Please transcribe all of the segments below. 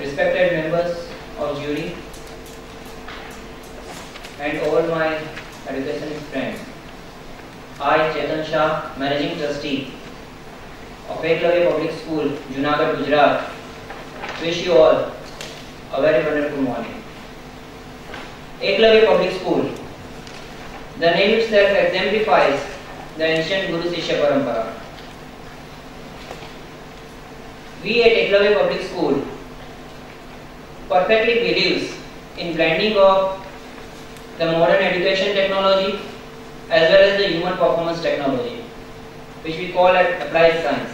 respected members of jury, and all my education friends. I, Chetan Shah, Managing Trustee of Eklavya Public School, Junagadh, Gujarat, wish you all a very wonderful morning. Eklavya Public School. The name itself exemplifies the ancient Guru Shishya Parampara. We at Eklavya Public School perfectly believes in blending of the modern education technology as well as the human performance technology, which we call as applied science.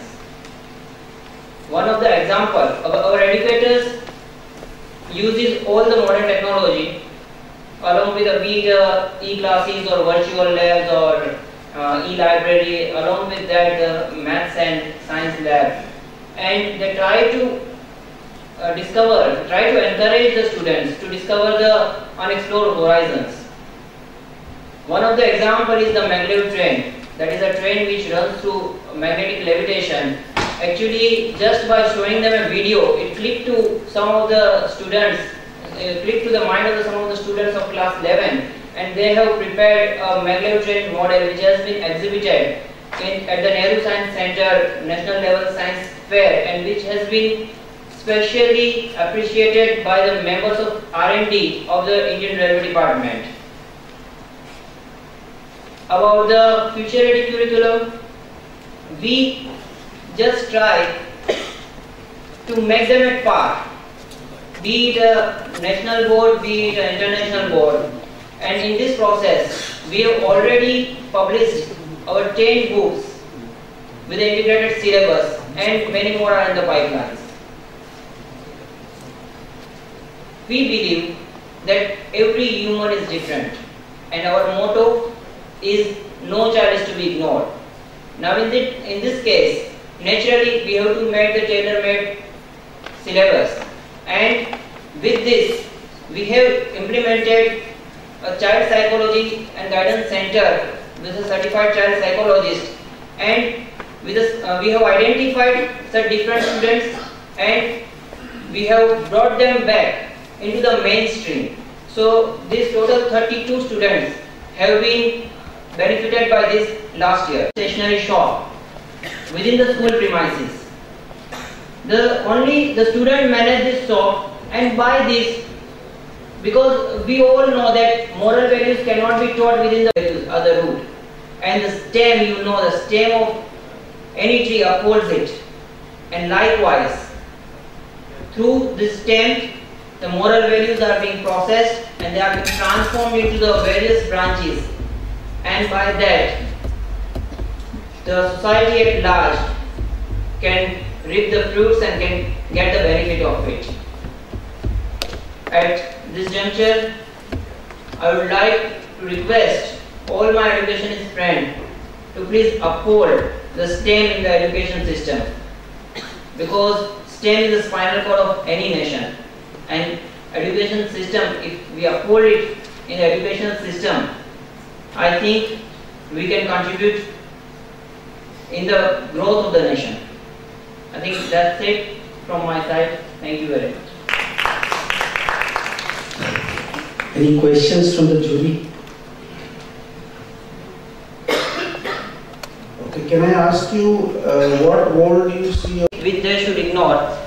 One of the examples, our educators uses all the modern technology along with be it e-classes or virtual labs or e-library, along with that maths and science lab, and they try to encourage the students to discover the unexplored horizons. One of the examples is the maglev train, that is a train which runs through magnetic levitation. Actually, just by showing them a video, it clicked to some of the students, clicked to the mind of some of the students of class 11, and they have prepared a maglev train model which has been exhibited at the Nehru Science Center National Level Science Fair, and which has been specially appreciated by the members of R&D of the Indian Railway Department. About the future ready curriculum, we just try to make them at par, be it a national board, be it an international board, and in this process we have already published our 10 books with the integrated syllabus, and many more are in the pipelines. We believe that every human is different, and our motto is no child is to be ignored. Now in this case, naturally we have to make the tailor-made syllabus, and with this we have implemented a child psychology and guidance center with a certified child psychologist, and with we have identified such different students and we have brought them back into the mainstream. So this total 32 students have been benefited by this last year. Stationery shop within the school premises. Only the student manage this shop and buy this, because we all know that moral values cannot be taught within the values or the root. And the stem, you know, the stem of any tree upholds it. And likewise, through this stem, the moral values are being processed and they are being transformed into the various branches. And by that, the society at large can reap the fruits and can get the benefit of it. At this juncture, I would like to request all my educationist friends to please uphold the STEM in the education system, because STEM is the spinal cord of any nation, and education system, if we uphold it in the educational system, I think we can contribute in the growth of the nation. I think that's it from my side. Thank you very much. Any questions from the jury? Okay, can I ask you what role do you see? Which they should ignore,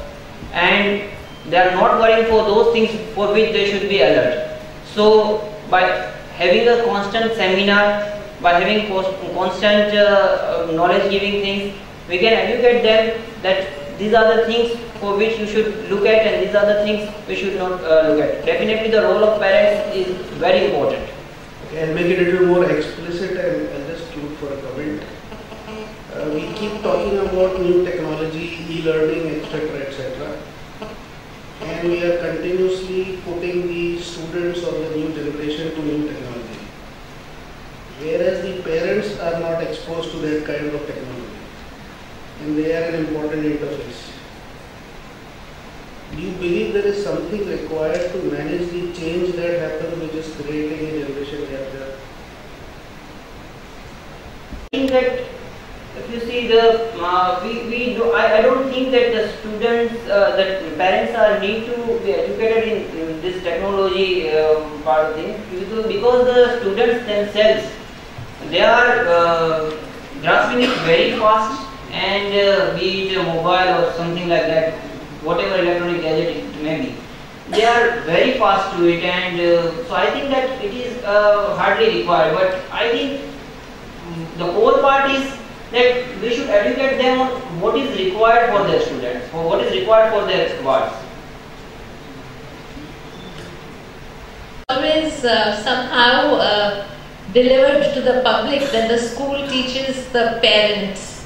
and they are not worrying for those things for which they should be alert. So by having a constant seminar, by having constant knowledge giving things, we can educate them that these are the things for which you should look at and these are the things we should not look at. Definitely the role of parents is very important. Okay, and make it a little more explicit, and I'll just quote for a comment. We keep talking about new technology, e-learning, etc., etc. And we are continuously putting the students or the new generation to new technology, whereas the parents are not exposed to that kind of technology, and they are an important interface. Do you believe there is something required to manage the change that happens, which is creating a generation gap there? I think that if you see the I don't think that the students, that parents are need to be educated in this technology part of things, because the students themselves, they are grasping it very fast, and be it a mobile or something like that, whatever electronic gadget it may be, they are very fast to it, and so I think that it is hardly required. But I think the core part is that we should educate them on what is required for their students, or what is required for their wards. Always somehow delivered to the public that the school teaches the parents,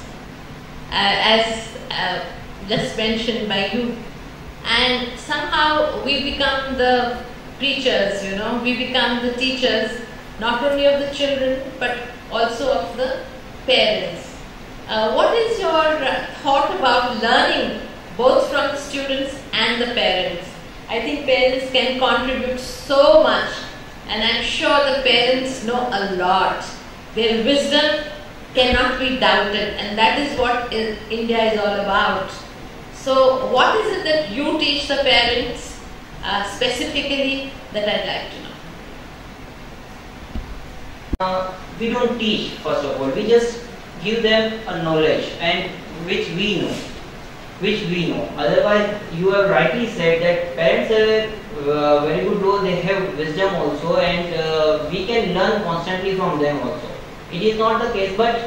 as just mentioned by you, and somehow we become the preachers, we become the teachers, not only of the children but also of the parents. What is your thought about learning both from the students and the parents? I think parents can contribute so much, and I'm sure the parents know a lot. Their wisdom cannot be doubted, and that is what India is all about. So what is it that you teach the parents specifically that I'd like to know? We don't teach, first of all, we just give them a knowledge, and which we know. Otherwise, you have rightly said that parents have a very good role, they have wisdom also, and we can learn constantly from them also. It is not the case, but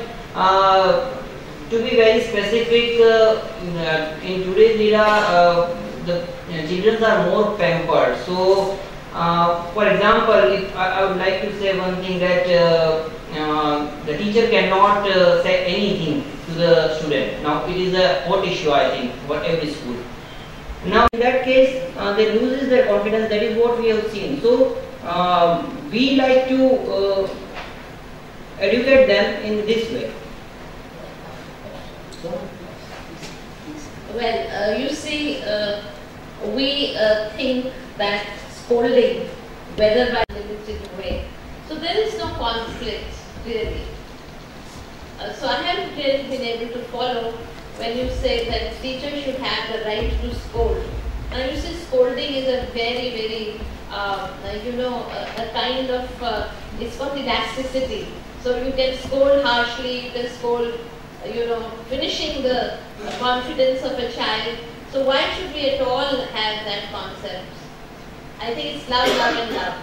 to be very specific, in today's era, the children are more pampered. So, for example, if I would like to say one thing, that the teacher cannot say anything to the student. Now it is a hot issue, I think, for every school. Now in that case, they loses their confidence. That is what we have seen. So we like to educate them in this way. Well, you see, we think that scolding, whether by limited way, so there is no conflict really. So I haven't really been able to follow when you say that teachers should have the right to scold. Now you see, scolding is a very, very, a kind of, it's called elasticity. So you can scold harshly, you can scold, finishing the confidence of a child. So why should we at all have that concept? I think it's love, love and love.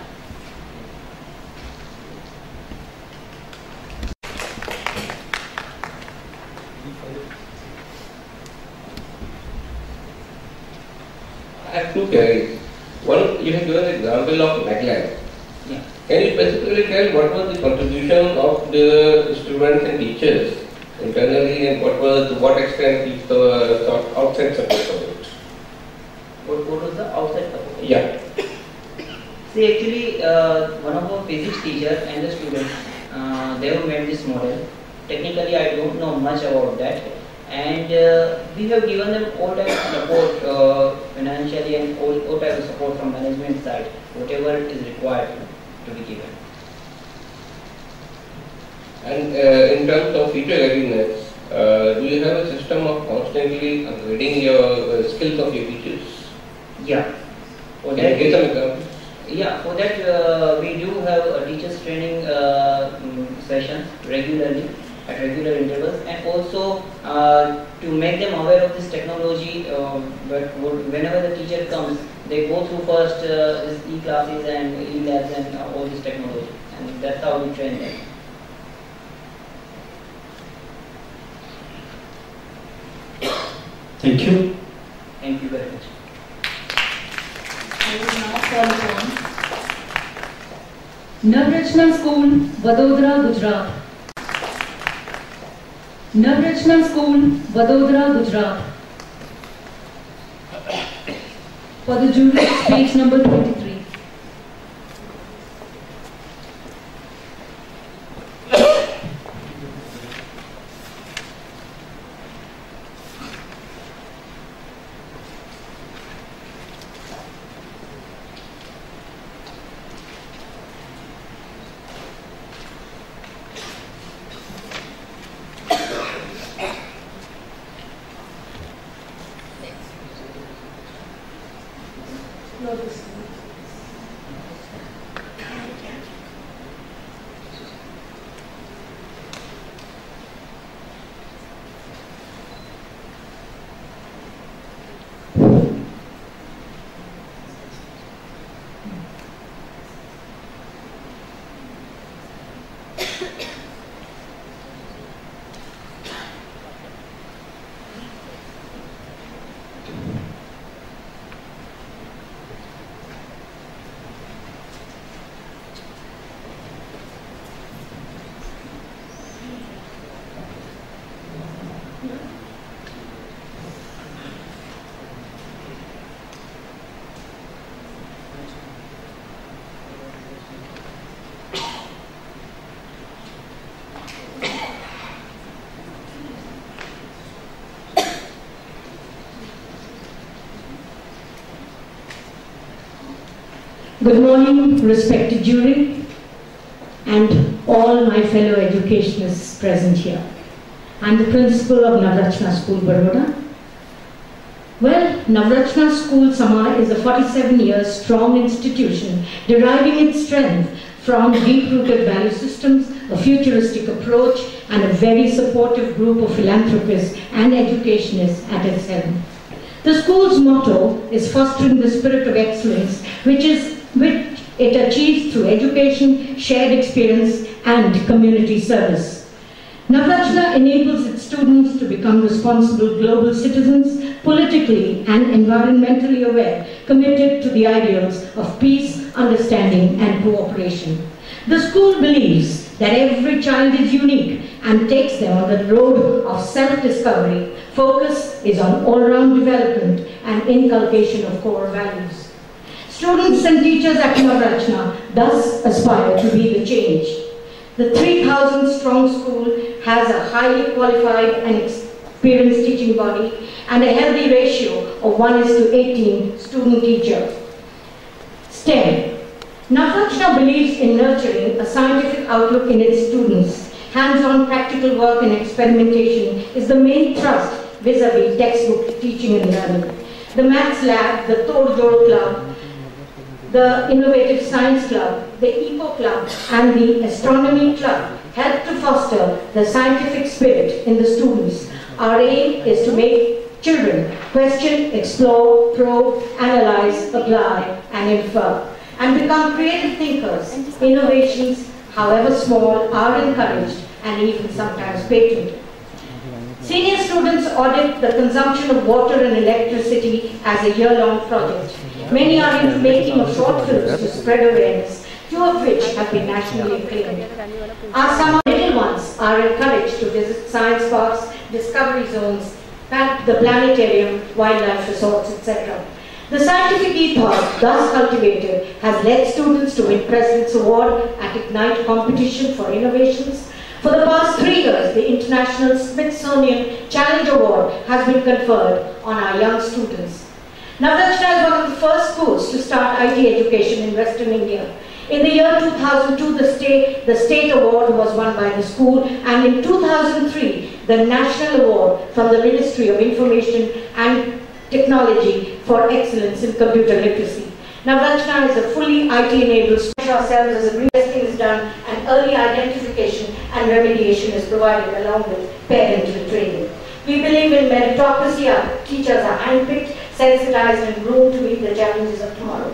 I have two queries. One, you have given the example of Magland. Yeah. Can you specifically tell what was the contribution of the students and teachers internally, and to what extent is the outside support of it? What was the outside support? Yeah. See, actually, one of our physics teachers and the students, they have made this model. Technically, I don't know much about that, and we have given them all type of support, financially, and all type of support from management side, whatever is required to be given. And in terms of future readiness, do you have a system of constantly upgrading your skills of your teachers? Yeah. Can you give some examples? Yeah, for that we do have a teachers training sessions regularly at regular intervals, and also to make them aware of this technology. But whenever the teacher comes, they go through first this e-classes and e-labs and all this technology, and that's how we train them. Thank you. Thank you very much. I will now call upon Navrachna School, Vadodara, Gujarat. Navrachna School, Vadodara, Gujarat. For the jury, page number 23. Good morning, respected jury, and all my fellow educationists present here. I'm the principal of Navratna School, Baroda. Well, Navratna School, Sama, is a 47-year strong institution deriving its strength from deep-rooted value systems, a futuristic approach, and a very supportive group of philanthropists and educationists at its helm. The school's motto is fostering the spirit of excellence, which it achieves through education, shared experience, and community service. Navratna enables its students to become responsible global citizens, politically and environmentally aware, committed to the ideals of peace, understanding, and cooperation. The school believes that every child is unique and takes them on the road of self-discovery. Focus is on all-round development and inculcation of core values. Students and teachers at Navratna thus aspire to be the change. The 3,000-strong school has a highly qualified and experienced teaching body and a healthy ratio of 1:18 student-teacher. STEM. Navratna believes in nurturing a scientific outlook in its students. Hands-on practical work and experimentation is the main thrust vis-a-vis textbook teaching and learning. The Maths Lab, the Tod Jod Club, the Innovative Science Club, the Eco Club, and the Astronomy Club help to foster the scientific spirit in the students. Our aim is to make children question, explore, probe, analyze, apply, and infer, and become creative thinkers. Innovations, however small, are encouraged and even sometimes patented. Senior students audit the consumption of water and electricity as a year-long project. Many are into making of short films to spread awareness, two of which have been nationally acclaimed. Our summer little ones are encouraged to visit science parks, discovery zones, the planetarium, wildlife resorts, etc. The scientific ethos thus cultivated has led students to win President's Award at Ignite competition for innovations. For the past 3 years, the International Smithsonian Challenge Award has been conferred on our young students. Navratna is one of the first schools to start IT education in Western India. In the year 2002, the state award was won by the school, and in 2003, the national award from the Ministry of Information and Technology for excellence in computer literacy. Navratna is a fully IT-enabled school. Ourselves as a testing is done, and early identification and remediation is provided along with parental training. We believe in meritocracy. Our teachers are handpicked, sensitized, and groomed to meet the challenges of tomorrow.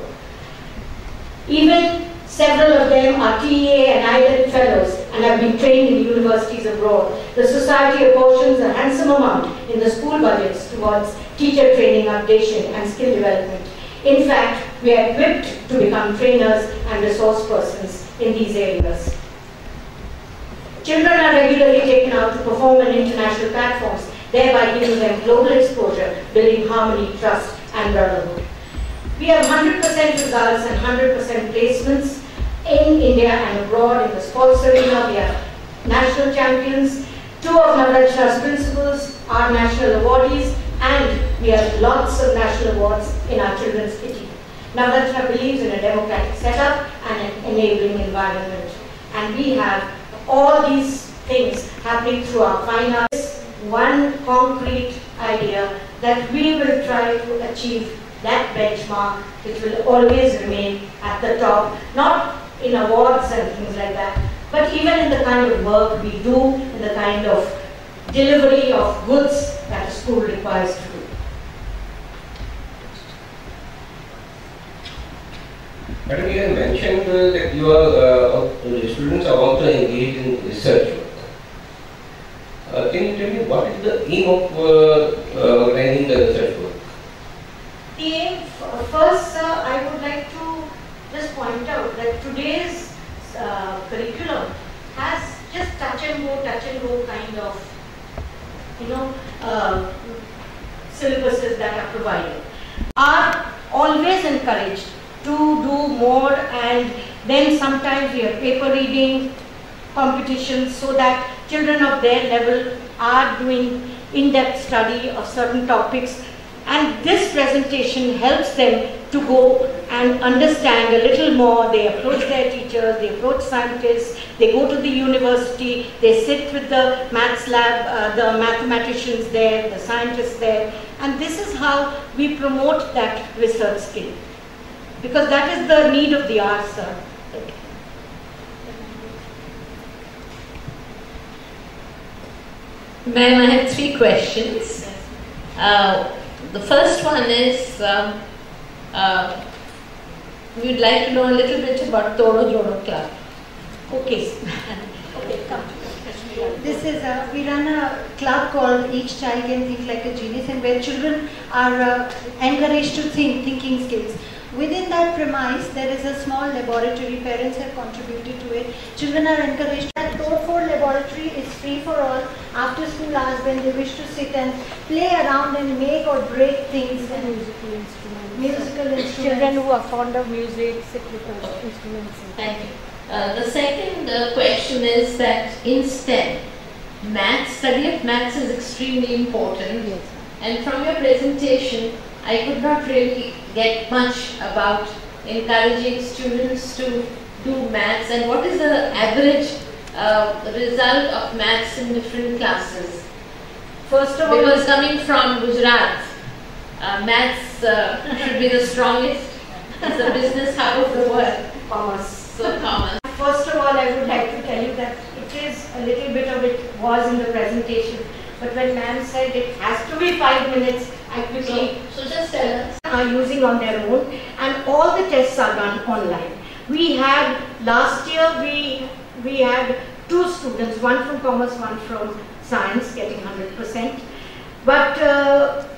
Even several of them are TEA and IELTS fellows and have been trained in universities abroad. The society apportions a handsome amount in the school budgets towards teacher training, updation, and skill development. In fact, we are equipped to become trainers and resource persons in these areas. Children are regularly taken out to perform on international platforms, thereby giving them global exposure, building harmony, trust, and brotherhood. We have 100% results and 100% placements in India and abroad. In the sports arena, we are national champions. 2 of Navratna's principals are national awardees, and we have lots of national awards in our children's kitty. Navratna believes in a democratic setup and an enabling environment. And we have all these things happening through our fine arts. One concrete idea that we will try to achieve that benchmark, which will always remain at the top, not in awards and things like that, but even in the kind of work we do, in the kind of delivery of goods that a school requires to do. Madam, you have mentioned that you are, the students are also engaged in research work. Can you tell me what is the aim of organizing the research work? The aim, first, I would like to just point out that today's curriculum has just touch and go kind of, syllabuses that are provided. Are always encouraged to do more, and then sometimes we have paper reading competitions so that children of their level are doing in-depth study of certain topics, and this presentation helps them to go and understand a little more. They approach their teachers, they approach scientists, they go to the university, they sit with the maths lab, the mathematicians there, the scientists there, and this is how we promote that research skill. Because that is the need of the hour, sir. Ma'am, I have 3 questions. The first one is, we would like to know a little bit about Todo Jodo Club. Okay. Okay, come. This is we run a club called Each Child Can Think Like a Genius, and where children are encouraged to thinking skills. Within that premise, there is a small laboratory. Parents have contributed to it. Children are encouraged. That Code 4 laboratory is free for all after school hours when they wish to sit and play around and make or break things. And musical instruments. Children who are fond of music sit with instruments. Thank you. The second question is that in STEM, study of maths is extremely important. Yes. And from your presentation, I could not really get much about encouraging students to do maths, and what is the average result of maths in different classes. First of all, Because coming from Gujarat, maths should be the strongest. It's the business hub of the world. commerce. So common. First of all, I would like to tell you that it is a little bit of it was in the presentation, but when ma'am said it has to be 5 minutes, I quickly So just tell us. are using on their own, and all the tests are done online. We had last year we had 2 students, one from commerce, one from science, getting 100%. But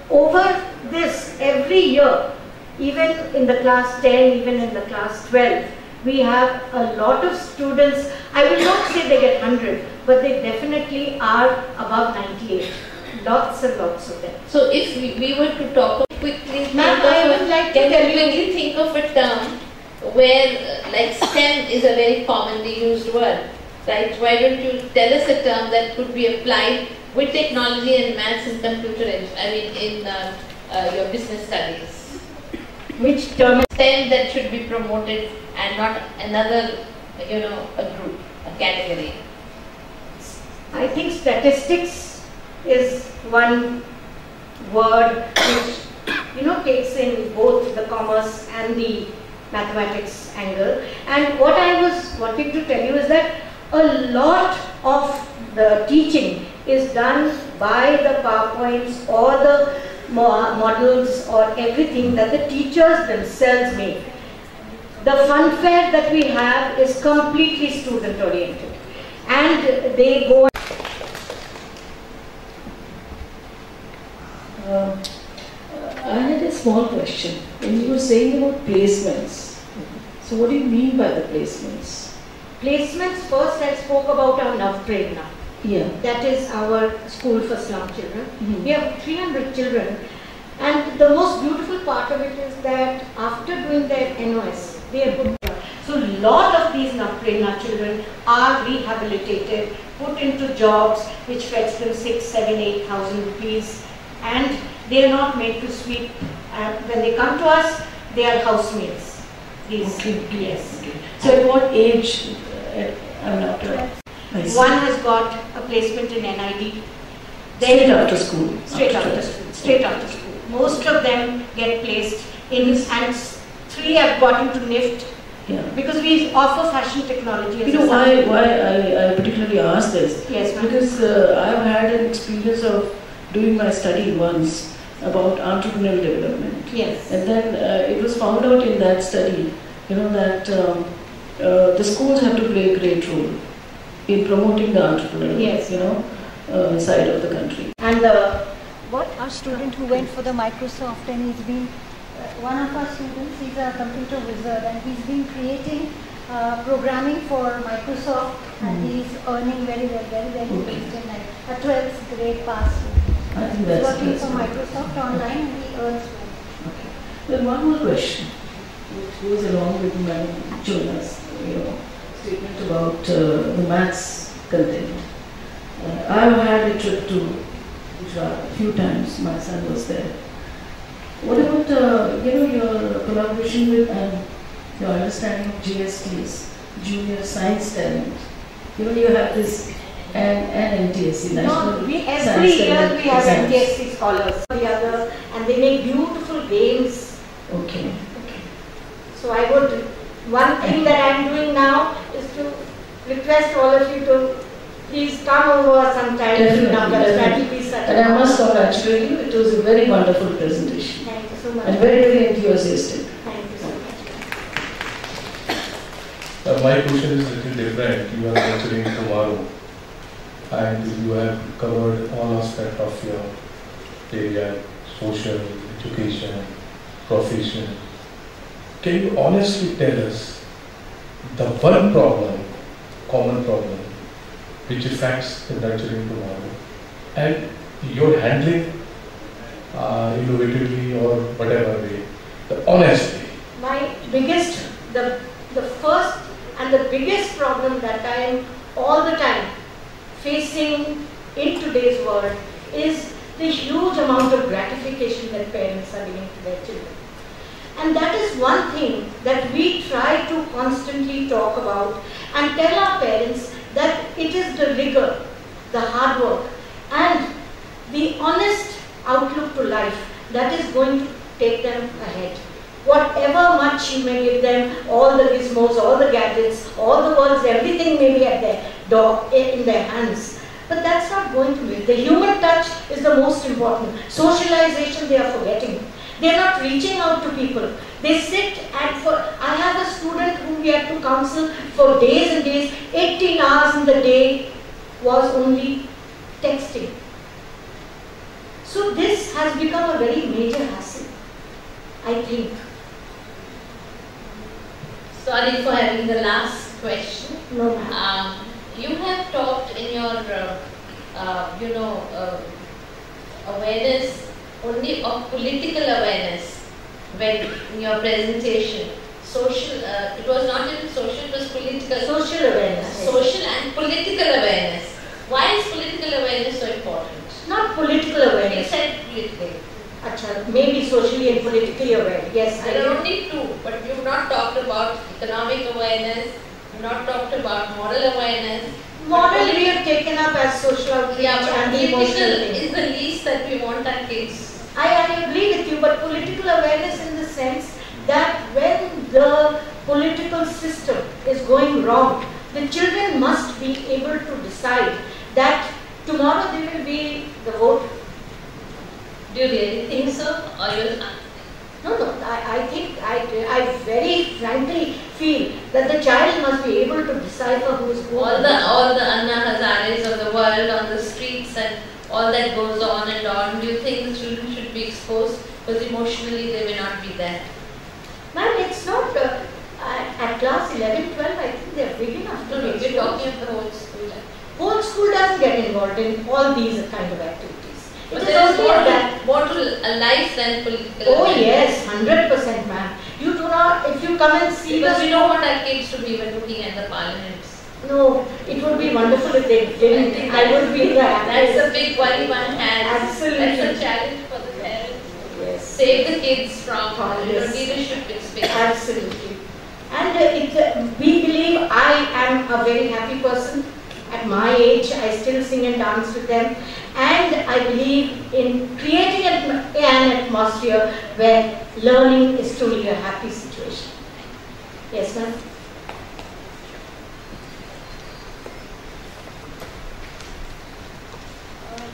over this, every year, even in the class 10, even in the class 12, we have a lot of students. I will not say they get 100, but they definitely are above 98. Lots and lots of them. So if we were to talk quickly, Ma'am, I would like to can tell you you- quickly think of a term where like STEM is a very commonly used word, right? Why don't you tell us a term that could be applied with technology and maths and computer, in your business studies? Which term? STEM that should be promoted and not another, a group, a category. I think statistics is one word which takes in both the commerce and the mathematics angle. And what I was wanting to tell you is that a lot of the teaching is done by the PowerPoints or the models or everything that the teachers themselves make. The fun fair that we have is completely student oriented, and they go. I had a small question. When you were saying about placements, so what do you mean by the placements? Placements, first I spoke about our Navprerna. Yeah. That is our school for slum children. Mhm. We have 300 children, and the most beautiful part of it is that after doing their NOS, they are put. So a lot of these Navprerna children are rehabilitated, put into jobs which fetch them 6, 7, 8,000 rupees, and they are not made to sweep. When they come to us, they are housemaids. These, Okay. yes. Okay. So at what age? After. I see. One has got a placement in NID. Straight after school. Straight after school. Straight after school. Most of them get placed in, and 3 have got into NIFT Yeah. because we offer fashion technology as You know a subject. why I particularly asked this? Yes, ma'am. Because I've had an experience of doing my study once about entrepreneurial development. Yes. And then it was found out in that study, that the schools have to play a great role in promoting the entrepreneurial, Yes. side of the country. And Our student who went for the Microsoft, and he's been one of our students. He's a computer wizard, and he's been creating programming for Microsoft, and he's earning very well, very Okay. well. A 12th grade pass. I think He's that's working that's for good. Microsoft online, and he earns well. Okay. Then one more question, which goes along with Madam Jonas, statement about the maths content. I've had a trip to Gujarat a few times. My son was there, What about your collaboration with and your understanding of JSTs, Junior Science Talent? You have this and NTSC, National every Science year Talent we have exams. NTSC scholars, the others, and they make beautiful games. Okay. So I would, one thing that I am doing now is to request all of you to please come over sometime. Definitely, That will be such and I must congratulate you. It was a very wonderful presentation. Thank you so much. And very, very enthusiastic. Thank you so much. My question is a little different. You are lecturing tomorrow and you have covered all aspects of your area, social, education, profession. Can you honestly tell us the one problem, common problem, which affects the nurturing tomorrow and you're handling innovatively or whatever way, the honesty? My biggest, the first and the biggest problem that I am all the time facing in today's world is the huge amount of gratification that parents are giving to their children. And that is one thing that we try to constantly talk about and tell our parents that it is the rigor, the hard work, and the honest outlook to life that is going to take them ahead. Whatever much you may give them, all the gizmos, all the gadgets, all the words, everything may be at their door, in their hands. But that's not going to be. The human touch is the most important. Socialization they are forgetting. They are not reaching out to people. They sit and I have a student whom we had to counsel for days and days. 18 hours in the day was only texting. So this has become a very major hassle, I think. Sorry for having the last question. No, ma'am. You have talked in your, awareness only of political awareness when in your presentation. Social, it was not even social, it was political. Social awareness. Social and political awareness. Why is political awareness so important? Not political awareness. You said political. Achha, maybe socially and politically aware. Yes, There are only two, but you've not talked about economic awareness, you've not talked about moral awareness. Moral we have taken up as social outreach and the emotional political thing. is the least that we want our kids. I agree with you, but political awareness in the sense that when the political system is going wrong, the children must be able to decide that tomorrow they will be the vote. Do you really think so? Or you No, I think, I very frankly feel that the child must be able to decipher who is who. all the Anna Hazares of the world on the streets and all that goes on and on, do you think the children should be exposed? Because emotionally they may not be there. Ma'am, it's not, at class 11, 12, I think they're big enough to No, be we're exposed. talking of the whole school. Whole school doesn't get involved in all these kind of activities. But It is there is only that. more to life than political. Oh awareness. yes, 100%, ma'am. You do not, if you come and see Because the we don't want our kids to be even looking at the parliaments. No, it would be wonderful if they didn't. I would be the That's happiest. the big worry one has. Absolutely. That's a challenge for the parents. Yes. Save the kids from Yes. leadership in space. Absolutely. And we believe I am a very happy person. At my age, I still sing and dance with them. And I believe in creating an atmosphere where learning is truly a happy situation. Yes, ma'am?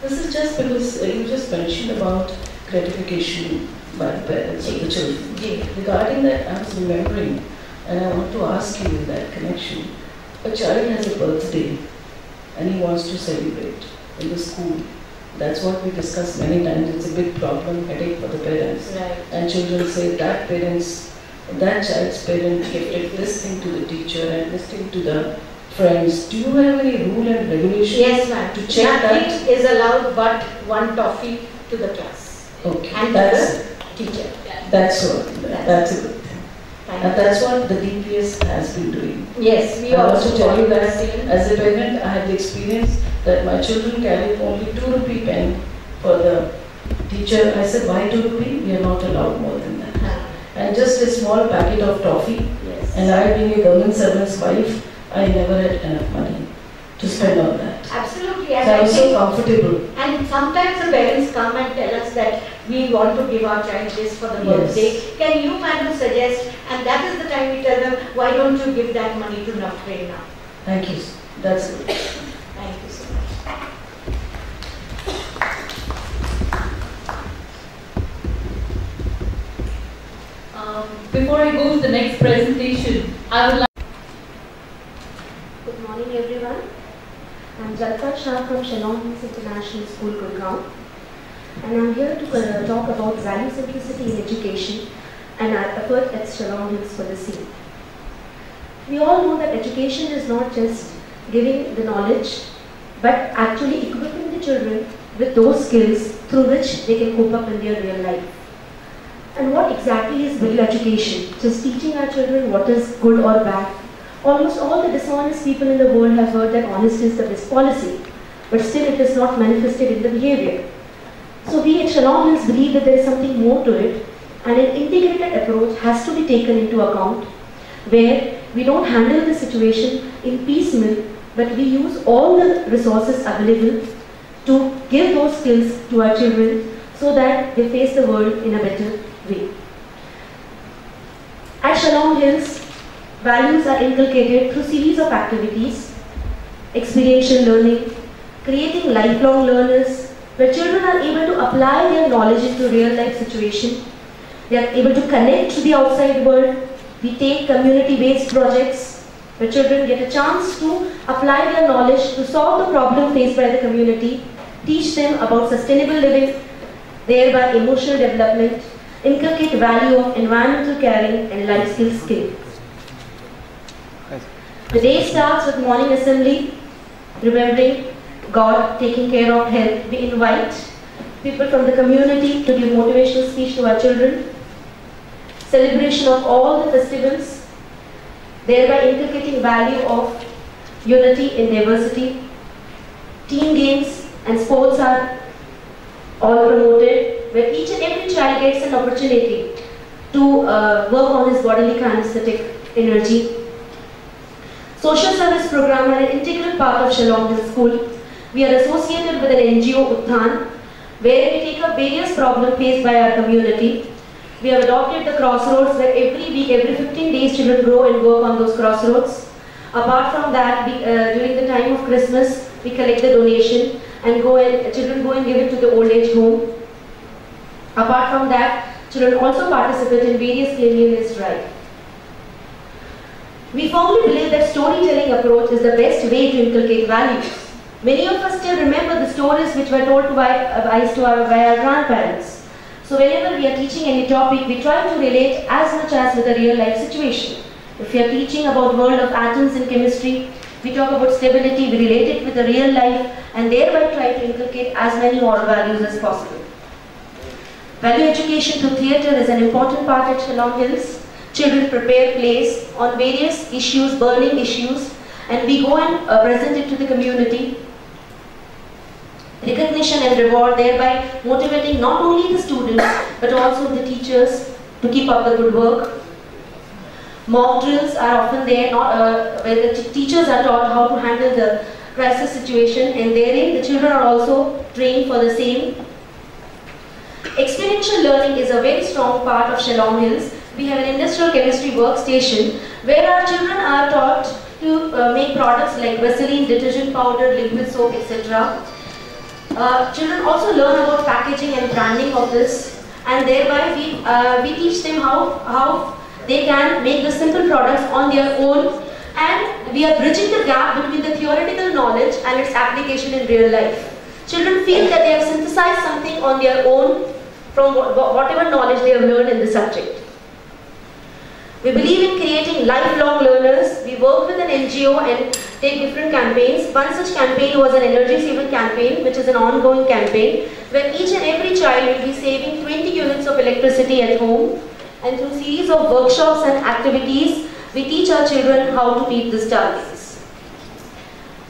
This is just because you just mentioned about gratification by the parents of the children. Regarding that, I was remembering, and I want to ask you in that connection, a child has a birthday and he wants to celebrate in the school. That's what we discussed many times. It's a big problem, headache for the parents. Right. And children say that child's parent gifted this thing to the teacher and this thing to the friends. Do you have any rule and regulation? Yes, ma'am. To check Nothing that? is allowed but one toffee to the class. Okay, And that's to the teacher. That's all. That's a good thing. Thank And you. that's what the DPS has been doing. Yes, we I want also to tell you follow that the same. as a parent, I had the experience that my children carry only 2 rupee pen for the teacher, I said, why 2 rupees? We are not allowed more than that. And just a small packet of toffee. Yes. And I, being a government servant's wife, I never had enough money to spend on that. Absolutely. So I was so comfortable. And sometimes the parents come and tell us that we want to give our child this for the birthday. Can you, madam, suggest? And that is the time we tell them, why don't you give that money to Navprerna? Thank you. That's good. Thank you so much. Before I go to the next presentation, I would like. Good morning, everyone. I'm Jalpa Shah from Shillong Hills International School, Gurgaon, and I'm here to talk about value simplicity in education and our effort at Shillong Hills for the same. We all know that education is not just giving the knowledge, but actually equipping the children with those skills through which they can cope up in their real life. And what exactly is value education? Just teaching our children what is good or bad. Almost all the dishonest people in the world have heard that honesty is the best policy, but still it is not manifested in the behavior. So we at Shillong Hills believe that there is something more to it, and an integrated approach has to be taken into account, where we don't handle the situation in piecemeal, but we use all the resources available to give those skills to our children so that they face the world in a better way. At Shillong Hills, values are inculcated through series of activities, experiential learning, creating lifelong learners, where children are able to apply their knowledge into real life situation. They are able to connect to the outside world. We take community-based projects where children get a chance to apply their knowledge to solve the problem faced by the community, teach them about sustainable living, thereby emotional development, inculcate value of environmental caring and life skills. The day starts with morning assembly, remembering God, taking care of health. We invite people from the community to give motivational speech to our children. Celebration of all the festivals, thereby inculcating value of unity in diversity. Team games and sports are all promoted, where each and every child gets an opportunity to work on his bodily kinesthetic energy. Social service program are an integral part of Shillong Hills School. We are associated with an NGO, Utthan, where we take up various problems faced by our community. We have adopted the crossroads, where every week, every 15 days, children go and work on those crossroads. Apart from that, during the time of Christmas, we collect the donation and children go and give it to the old age home. Apart from that, children also participate in various cleanliness drives. We firmly believe that storytelling approach is the best way to inculcate values. Many of us still remember the stories which were told by our grandparents. So whenever we are teaching any topic, we try to relate as much as with a real life situation. If we are teaching about world of atoms in chemistry, we talk about stability, we relate it with the real life and thereby try to inculcate as many moral values as possible. Value education through theatre is an important part at Shillong Hills. Children prepare plays on various issues, burning issues, and we go and present it to the community. Recognition and reward, thereby motivating not only the students but also the teachers to keep up the good work. Mock drills are often there, where the teachers are taught how to handle the crisis situation, and therein the children are also trained for the same. Experiential learning is a very strong part of Shillong Hills. We have an industrial chemistry workstation where our children are taught to make products like Vaseline, detergent powder, liquid soap, etc. Children also learn about packaging and branding of this, and thereby we teach them how they can make the simple products on their own, and we are bridging the gap between the theoretical knowledge and its application in real life. Children feel that they have synthesized something on their own from whatever knowledge they have learned in the subject. We believe in creating lifelong learners. We work with an NGO and take different campaigns. One such campaign was an energy saving campaign, which is an ongoing campaign, where each and every child will be saving 20 units of electricity at home. And through series of workshops and activities, we teach our children how to meet these targets.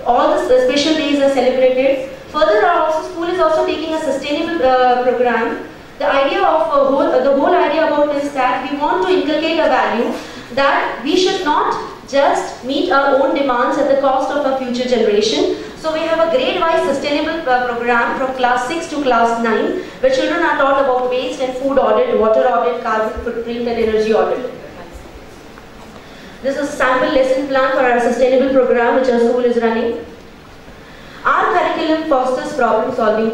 All the special days are celebrated Further, school is also taking a sustainable program. The idea of the whole idea about is that we want to inculcate a value that we should not just meet our own demands at the cost of our future generation. So we have a grade-wise sustainable program from class 6 to class 9, where children are taught about waste and food audit, water audit, carbon footprint and energy audit. This is a sample lesson plan for our sustainable program which our school is running. Our curriculum fosters problem-solving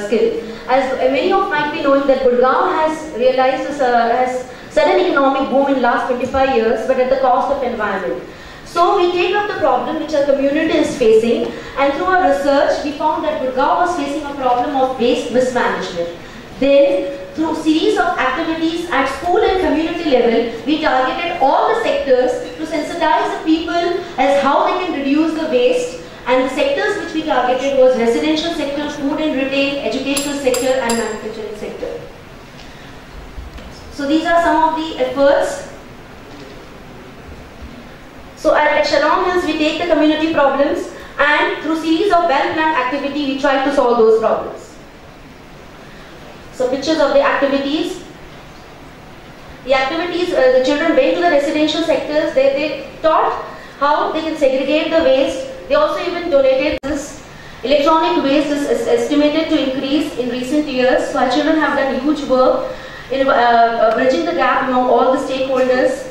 skill. As many of might be knowing that Gurgaon has realized has sudden economic boom in last 25 years, but at the cost of environment. So we take up the problem which our community is facing, and through our research we found that Gurgaon was facing a problem of waste mismanagement. Then through series of activities at school and community level, we targeted all the sectors to sensitize the people as how they can reduce the waste. And the sectors which we targeted was residential sector, food and retail, educational sector and manufacturing sector. So these are some of the efforts. So at Shalom Hills we take the community problems and through series of well-planned activity we try to solve those problems. So pictures of the activities. The activities, the children went to the residential sectors, they taught how they can segregate the waste. They also even donated this. Electronic waste is estimated to increase in recent years. So our children have done huge work in bridging the gap among all the stakeholders.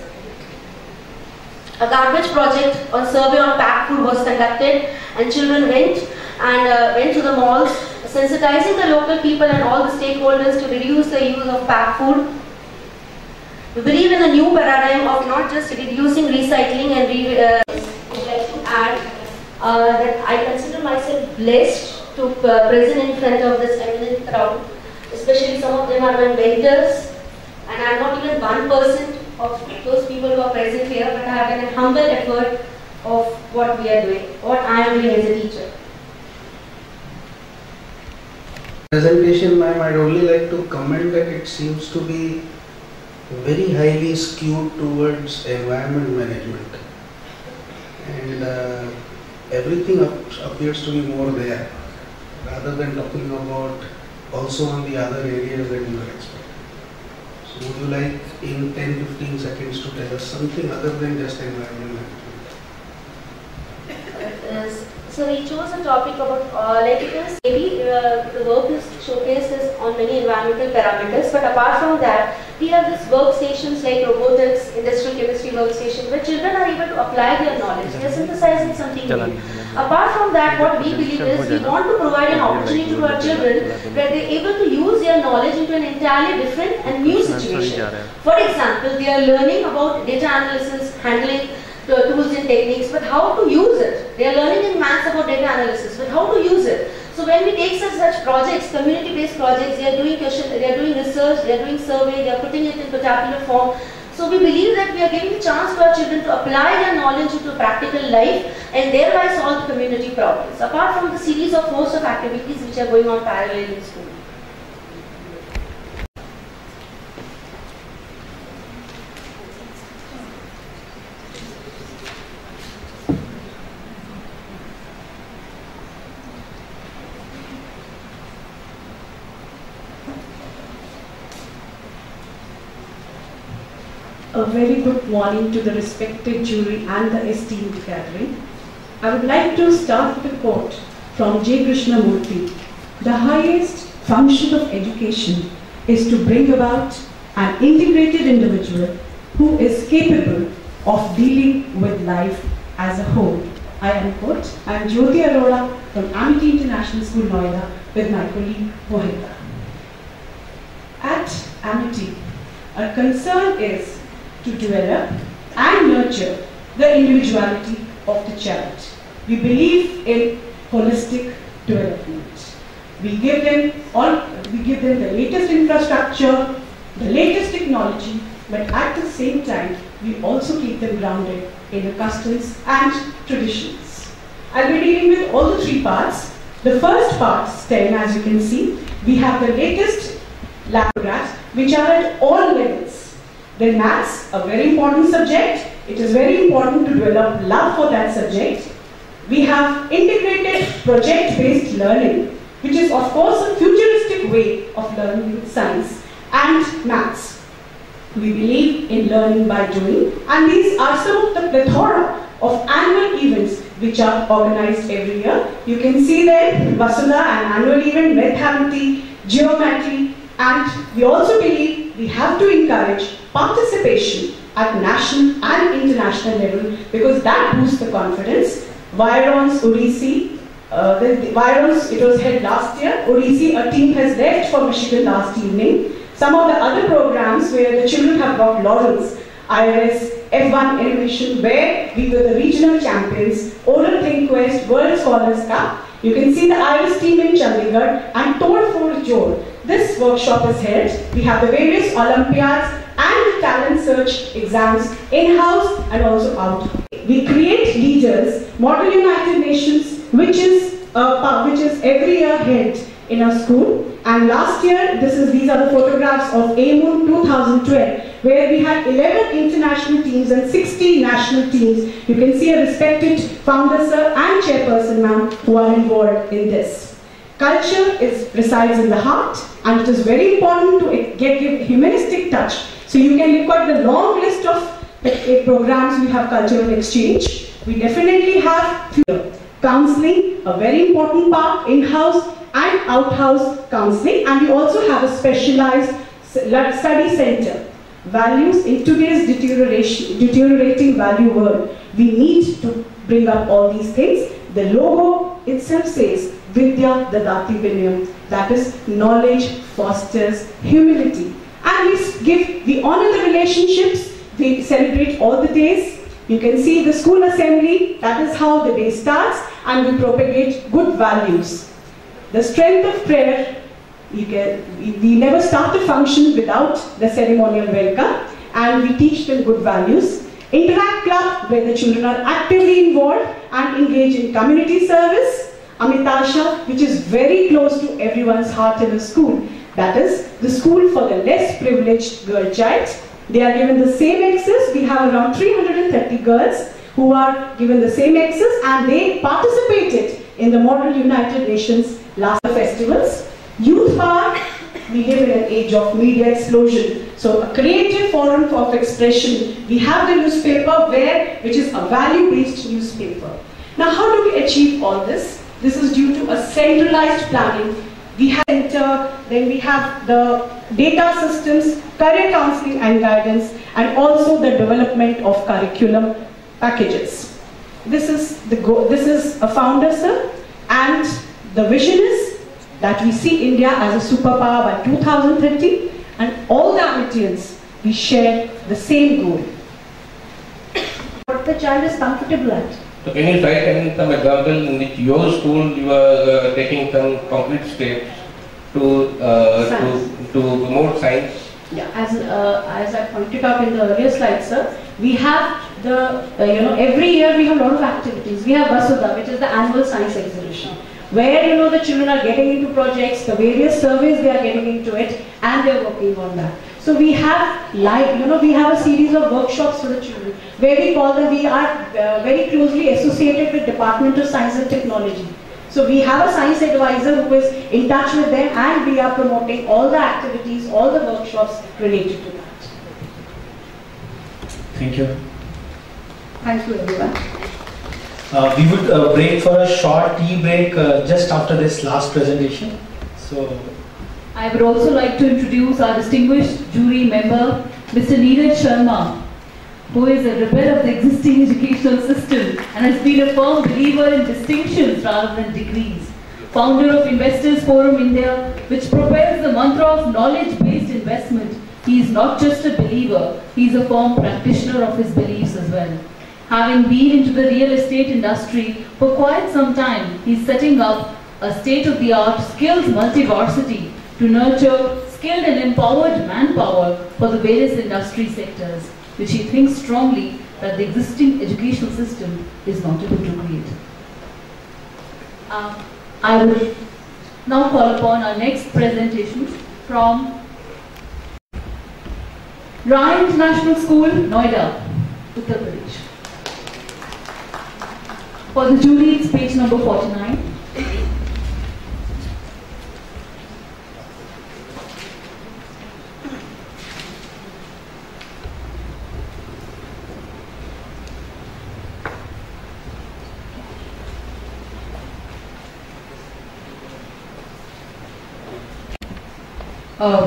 A garbage project on survey on packed food was conducted, and children went to the malls, sensitizing the local people and all the stakeholders to reduce the use of packed food. We believe in a new paradigm of not just reducing recycling and would like to add that I consider myself blessed to present in front of this eminent crowd. Especially some of them are my mentors, and I am not even 1% of those people who are present here, but I have done a humble effort of what we are doing, what I am doing as a teacher. Presentation, ma'am, I'd only like to comment that it seems to be very highly skewed towards environment management, and everything appears to be more there, rather than talking about also on the other areas that you are expecting. So would you like in 10-15 seconds to tell us something other than just environment management? So we chose a topic about electricals. Maybe the work is showcased on many environmental parameters, but apart from that, we have these workstations like robotics, industrial chemistry workstations, where children are able to apply their knowledge. We are synthesizing something new. Apart from that, what we believe is we want to provide an opportunity to our children where they are able to use their knowledge into an entirely different and new situation. For example, they are learning about data analysis, handling tools and techniques, but how to use it. They are learning in maths about data analysis, but how to use it. So when we take such projects, community-based projects, they are doing research, they are doing survey, they are putting it in tabular form. So we believe that we are giving a chance to our children to apply their knowledge into practical life and thereby solve the community problems. Apart from the series of host of activities which are going on parallel in school. A very good morning to the respected jury and the esteemed gathering. I would like to start with a quote from J. Krishnamurti. The highest function of education is to bring about an integrated individual who is capable of dealing with life as a whole. I unquote. I am Jyoti Arora from Amity International School, Noida, with my colleague Mohita. At Amity, our concern is to develop and nurture the individuality of the child. We believe in holistic development. We give them the latest infrastructure, the latest technology, but at the same time, we also keep them grounded in the customs and traditions. I'll be dealing with all the three parts. The first part, STEM, as you can see, we have the latest lab programs which are at all levels. Then maths, a very important subject. It is very important to develop love for that subject. We have integrated project-based learning, which is of course a futuristic way of learning science and maths. We believe in learning by doing, and these are some of the plethora of annual events which are organized every year. You can see there Vasudha, an annual event, mathematics, geometry, and we also believe we have to encourage participation at national and international level because that boosts the confidence. Virons, Odissi, Virons, it was held last year. Odissi, a team has left for Michigan last evening. Some of the other programs where the children have got laurels, IRS, F1 Innovation, where we were the regional champions, Oral Think Quest, World Scholars Cup. You can see the IRS team in Chandigarh and Tour for Jor. This workshop is held. We have the various Olympiads and the talent search exams in-house and also out. We create leaders, Model United Nations, which is every year held in our school. And last year, these are the photographs of AMOON 2012, where we had 11 international teams and 60 national teams. You can see a respected founder, sir, and chairperson, ma'am, who are involved in this. Culture resides in the heart, and it is very important to give humanistic touch. So you can look at the long list of programs we have cultural exchange. We definitely have counseling, a very important part, in-house and out-house counseling, and we also have a specialized study center. Values in today's deteriorating value world, we need to bring up all these things. The logo itself says Vidya Dadati Vinayam, that is knowledge fosters humility. And we honor the relationships, we celebrate all the days. You can see the school assembly, that is how the day starts, and we propagate good values. The strength of prayer, we never start a function without the ceremonial welcome, and we teach them good values. Interact Club, where the children are actively involved and engage in community service. Amitasha, which is very close to everyone's heart in the school. That is the school for the less privileged girl child. They are given the same access. We have around 330 girls who are given the same access, and they participated in the Model United Nations last festivals. Youth Power, we live in an age of media explosion. So a creative forum of expression. We have the newspaper which is a value-based newspaper. Now how do we achieve all this? This is due to a centralized planning. We have then we have the data systems, career counseling and guidance, and also the development of curriculum packages. This is a founder, sir, and the vision is that we see India as a superpower by 2030, and all the Amitiyans, we share the same goal. What the child is comfortable at. So can you cite some example in which your school you are taking some concrete steps to promote science? Yeah, as I pointed out in the earlier slide, sir, we have every year we have a lot of activities. We have Vasudha, which is the annual science exhibition, where the children are getting into projects, the various surveys they are getting into it, and they are working on that. So we have we have a series of workshops for the children, where we call them, we are very closely associated with Department of Science and Technology. So we have a science advisor who is in touch with them, and we are promoting all the activities, all the workshops related to that. Thank you. Thank you, everyone. We would break for a short tea break just after this last presentation. So, I would also like to introduce our distinguished jury member, Mr. Neeraj Sharma, who is a rebel of the existing educational system and has been a firm believer in distinctions rather than degrees. Founder of Investors Forum India, which propels the mantra of knowledge-based investment. He is not just a believer, he is a firm practitioner of his beliefs as well. Having been into the real estate industry for quite some time, he is setting up a state-of-the-art skills multi-varsity to nurture skilled and empowered manpower for the various industry sectors, which he thinks strongly that the existing educational system is not able to create. I will now call upon our next presentation from Rai International School, Noida, Uttar Pradesh. For the jury, it's page number 49.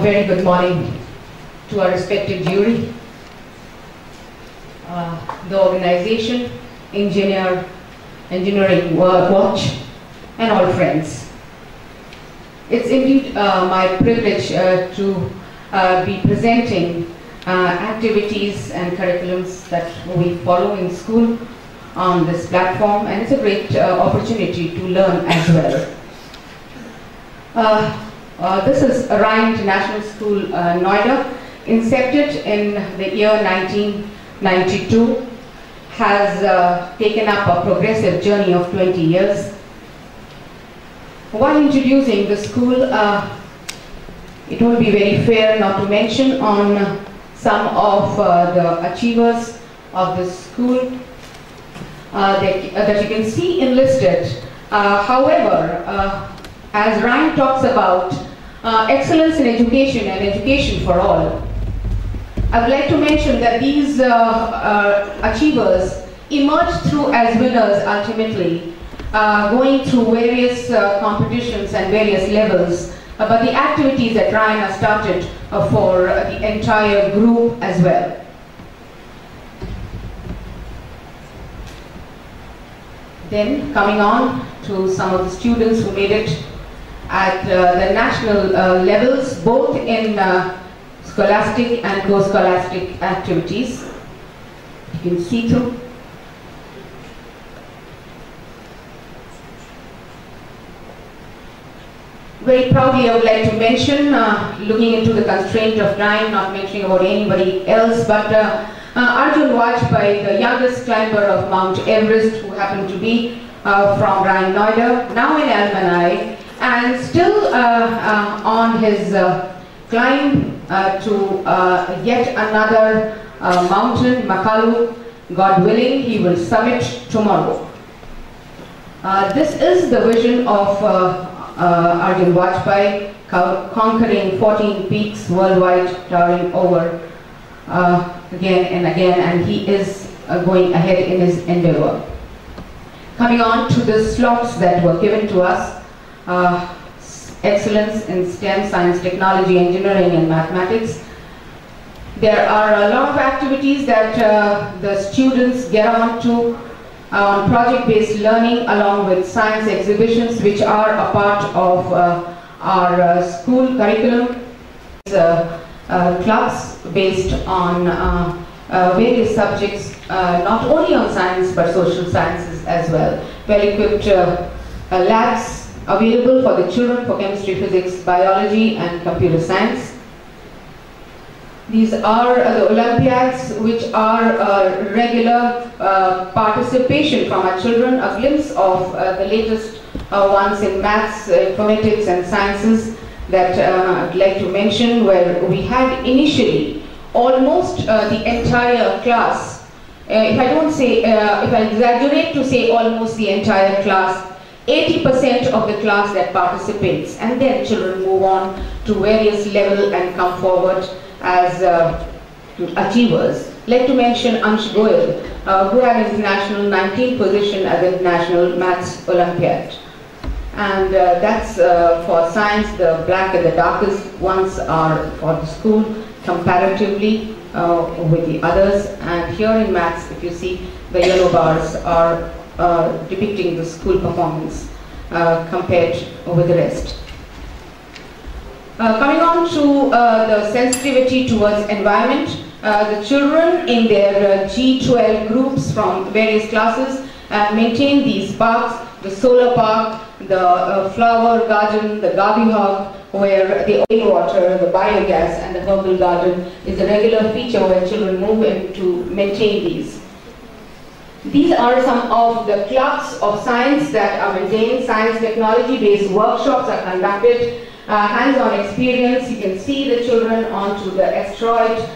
Very good morning to our respected jury, the organization, engineering watch, and all friends. It's indeed my privilege to be presenting activities and curriculums that we follow in school on this platform, and it's a great opportunity to learn as well. This is Ryan International School, Noida, incepted in the year 1992, has taken up a progressive journey of 20 years. While introducing the school, it would be very fair not to mention on some of the achievers of the school that you can see enlisted. However, as Ryan talks about excellence in education and education for all, I would like to mention that these achievers emerged through as winners ultimately, going through various competitions and various levels, but the activities that Ryan has started for the entire group as well. Then coming on to some of the students who made it at the national levels, both in scholastic and co-scholastic activities. You can see through. Very proudly I would like to mention, looking into the constraint of time, not mentioning about anybody else, but Arjun Vajpayee, the youngest climber of Mount Everest, who happened to be from Ryan, Noida, now in Almanai, and still on his climb to yet another mountain, Makalu. God willing, he will summit tomorrow. This is the vision of Arjun Vajpayee, conquering 14 peaks worldwide, towering over again and again, and he is going ahead in his endeavor. Coming on to the slots that were given to us, excellence in STEM, science, technology, engineering, and mathematics. There are a lot of activities that the students get on to on project-based learning, along with science exhibitions, which are a part of our school curriculum. Clubs based on various subjects, not only on science but social sciences as well. Well-equipped labs available for the children for chemistry, physics, biology, and computer science. These are the Olympiads, which are regular participation from our children, a glimpse of the latest ones in maths, informatics, and sciences that I'd like to mention, where we had initially almost the entire class. If I don't say, if I exaggerate to say almost the entire class, 80% of the class that participates, and then children move on to various levels and come forward as achievers. I'd like to mention Ansh Goyal, who had international 19th position at the National Maths Olympiad. And that's for science. The black and the darkest ones are for the school comparatively with the others. And here in maths, if you see, the yellow bars are depicting the school performance compared with the rest. Coming on to the sensitivity towards environment, the children in their G12 groups from various classes maintain these parks, the solar park, the flower garden, the Gabi Hog, where the oil water, the biogas, and the herbal garden is a regular feature where children move in to maintain these. These are some of the clubs of science that are maintained. Science technology-based workshops are conducted. Hands-on experience, you can see the children onto the asteroid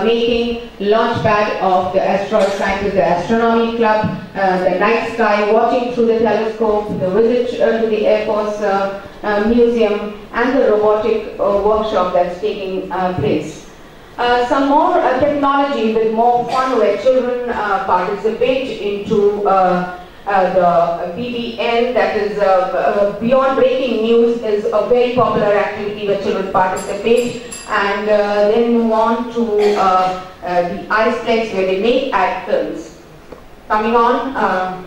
making, launch pad of the asteroid scientist, the astronomy club, the night sky, watching through the telescope, the visit to the Air Force Museum, and the robotic workshop that's taking place. Some more technology with more fun where children participate into the BBN, that is Beyond Breaking News, is a very popular activity where children participate, and then move on to the Iceplex where they make ad films. Coming on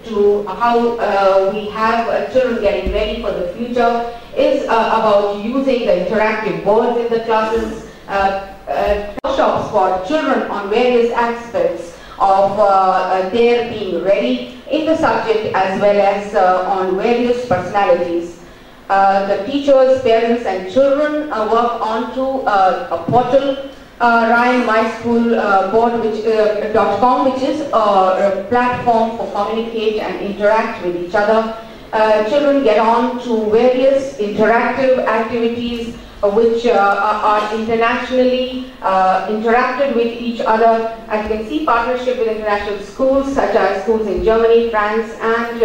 to how we have children getting ready for the future is about using the interactive boards in the classes, workshops for children on various aspects of their being ready in the subject as well as on various personalities. The teachers, parents and children work onto a portal, Ryan My School board, .com, which is a platform for communicate and interact with each other. Children get on to various interactive activities which are internationally interacted with each other. As you can see, partnership with international schools such as schools in Germany, France, and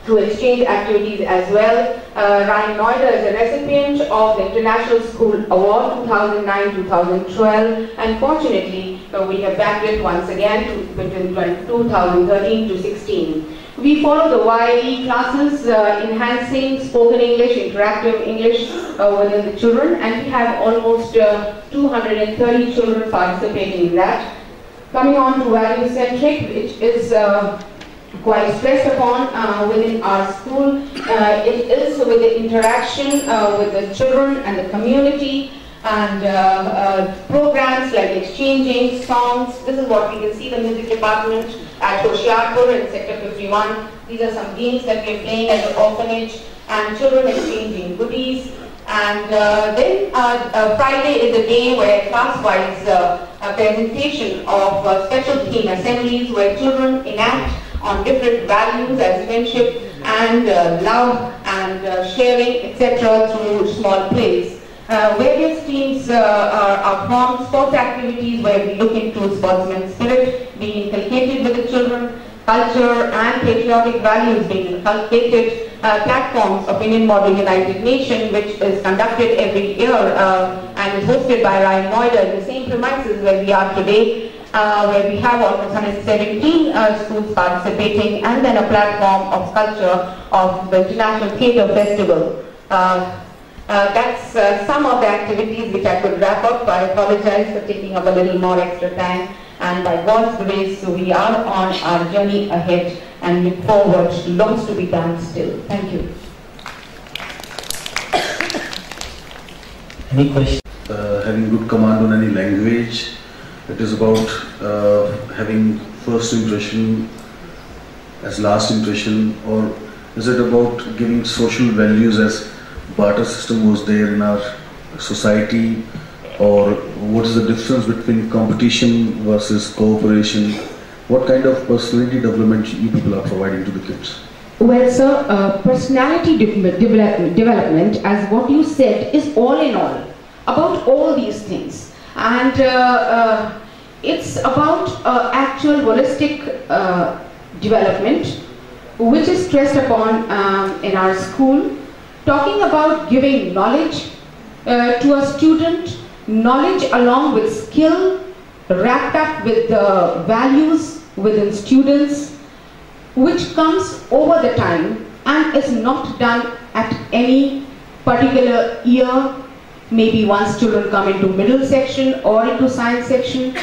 through exchange activities as well. Ryan Noida is a recipient of the International School Award 2009-2012, and fortunately we have backed it once again between 2013 to 16. We follow the YE classes, enhancing spoken English, interactive English within the children, and we have almost 230 children participating in that. Coming on to value-centric, which is quite stressed upon within our school. It is with the interaction with the children and the community, and programs like exchanging songs. This is what we can see the music department at Hoshiarpur in Sector 51. These are some games that we are playing at the orphanage, and children exchanging goodies. And then Friday is a day where class-wise presentation of special theme assemblies where children enact on different values as friendship and love and sharing, etc. through small plays. Various teams are formed, sports activities where we look into sportsman spirit being inculcated with the children, culture and patriotic values being inculcated, platforms of Indian Model United Nation, which is conducted every year and is hosted by Ryan Noida in the same premises where we are today, where we have almost 117 schools participating, and then a platform of culture of the International Theatre Festival. That's some of the activities which I could wrap up. I apologize for taking up a little more extra time, and by God's grace, we are on our journey ahead and look forward. Lots to be done still. Thank you. Any questions? Having good command on any language. It is about having first impression as last impression, or is it about giving social values as barter system was there in our society, or what is the difference between competition versus cooperation? What kind of personality development you people are providing to the kids? Well, sir, personality development, as what you said, is all in all about all these things, and it's about actual holistic development, which is stressed upon in our school. Talking about giving knowledge to a student, knowledge along with skill, wrapped up with the values within students, which comes over the time and is not done at any particular year. Maybe once children come into middle section or into science section,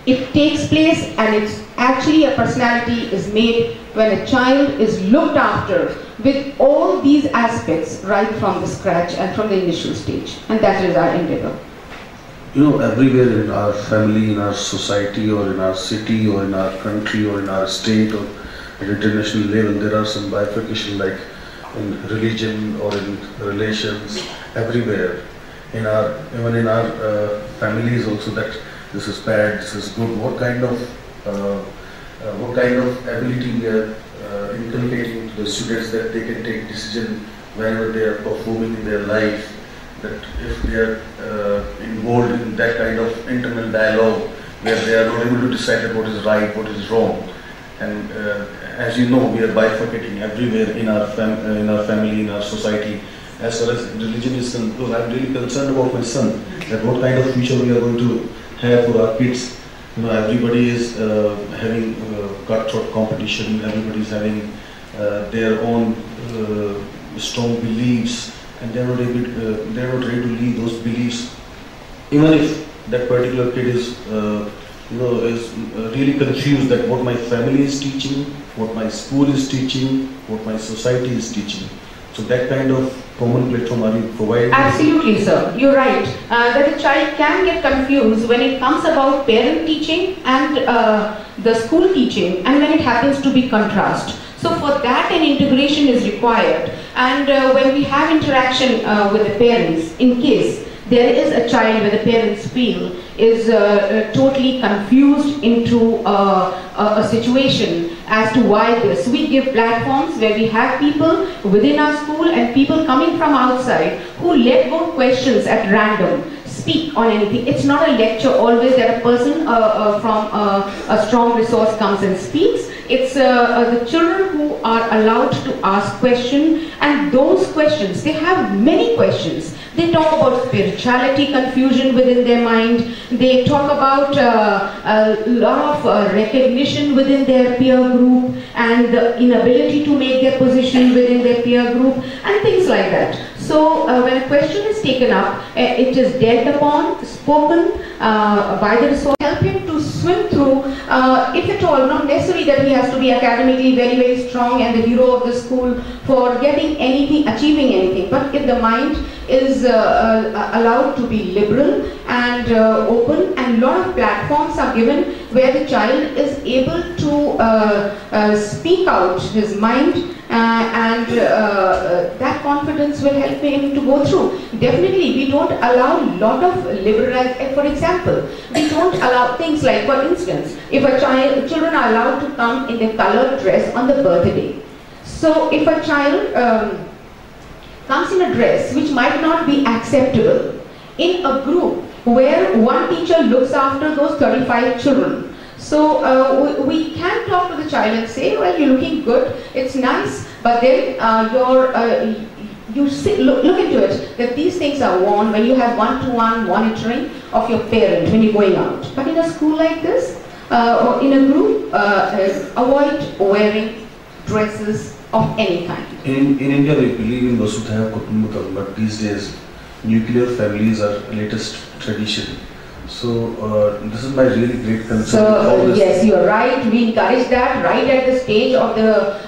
it takes place, and it's actually a personality is made when a child is looked after with all these aspects right from the scratch and from the initial stage, and that is our endeavor. You know, everywhere in our family, in our society, or in our city, or in our country, or in our state, or at international level, there are some bifurcation, like in religion or in relations, everywhere. Even in our families also, that this is bad, this is good. What kind of what kind of ability we are inculcating to the students that they can take decision whenever they are performing in their life, that if they are involved in that kind of internal dialogue where they are not able to decide what is right, what is wrong. And as you know, we are bifurcating everywhere in our family, in our society. As far as religion is concerned, because I'm really concerned about my son, that what kind of future we are going to have for our kids. You know, everybody is having cutthroat competition. Everybody is having their own strong beliefs, and they're not ready to leave those beliefs, even if that particular kid is really confused that what my family is teaching, what my school is teaching, what my society is teaching. So that kind of common platform are you providing? Absolutely, sir. You're right. That a child can get confused when it comes about parent teaching and the school teaching, and when it happens to be contrast. So for that, an integration is required. And when we have interaction with the parents, in case there is a child where the parents feel is totally confused into a situation as to why this. We give platforms where we have people within our school and people coming from outside who let go questions at random, speak on anything. It's not a lecture always that a person from a strong resource comes and speaks. It's the children who are allowed to ask questions, and those questions, they have many questions. They talk about spirituality confusion within their mind. They talk about a lot of recognition within their peer group and the inability to make their position within their peer group and things like that. So when a question is taken up, it is dealt upon, spoken by the resource, help him to swim through, if at all, not necessarily that he has to be academically very, very strong and the hero of the school for getting anything, achieving anything, but if the mind is allowed to be liberal and open, and a lot of platforms are given where the child is able to speak out his mind, and that confidence will help him to go through. Definitely, we don't allow a lot of liberalization. For example, we don't allow things like, for instance, if children are allowed to come in a colored dress on the birthday. So if a child comes in a dress which might not be acceptable in a group where one teacher looks after those 35 children. So we can talk to the child and say, well, you're looking good, it's nice, but then look into it, that these things are worn when you have one-to-one monitoring of your parent when you're going out. But in a school like this, or in a group, avoid wearing dresses of any kind. In India, we believe in Vasudhaiva Kutumbakam, but these days, nuclear families are latest tradition. So this is my really great concern. So yes, you are right. We encourage that right at the stage of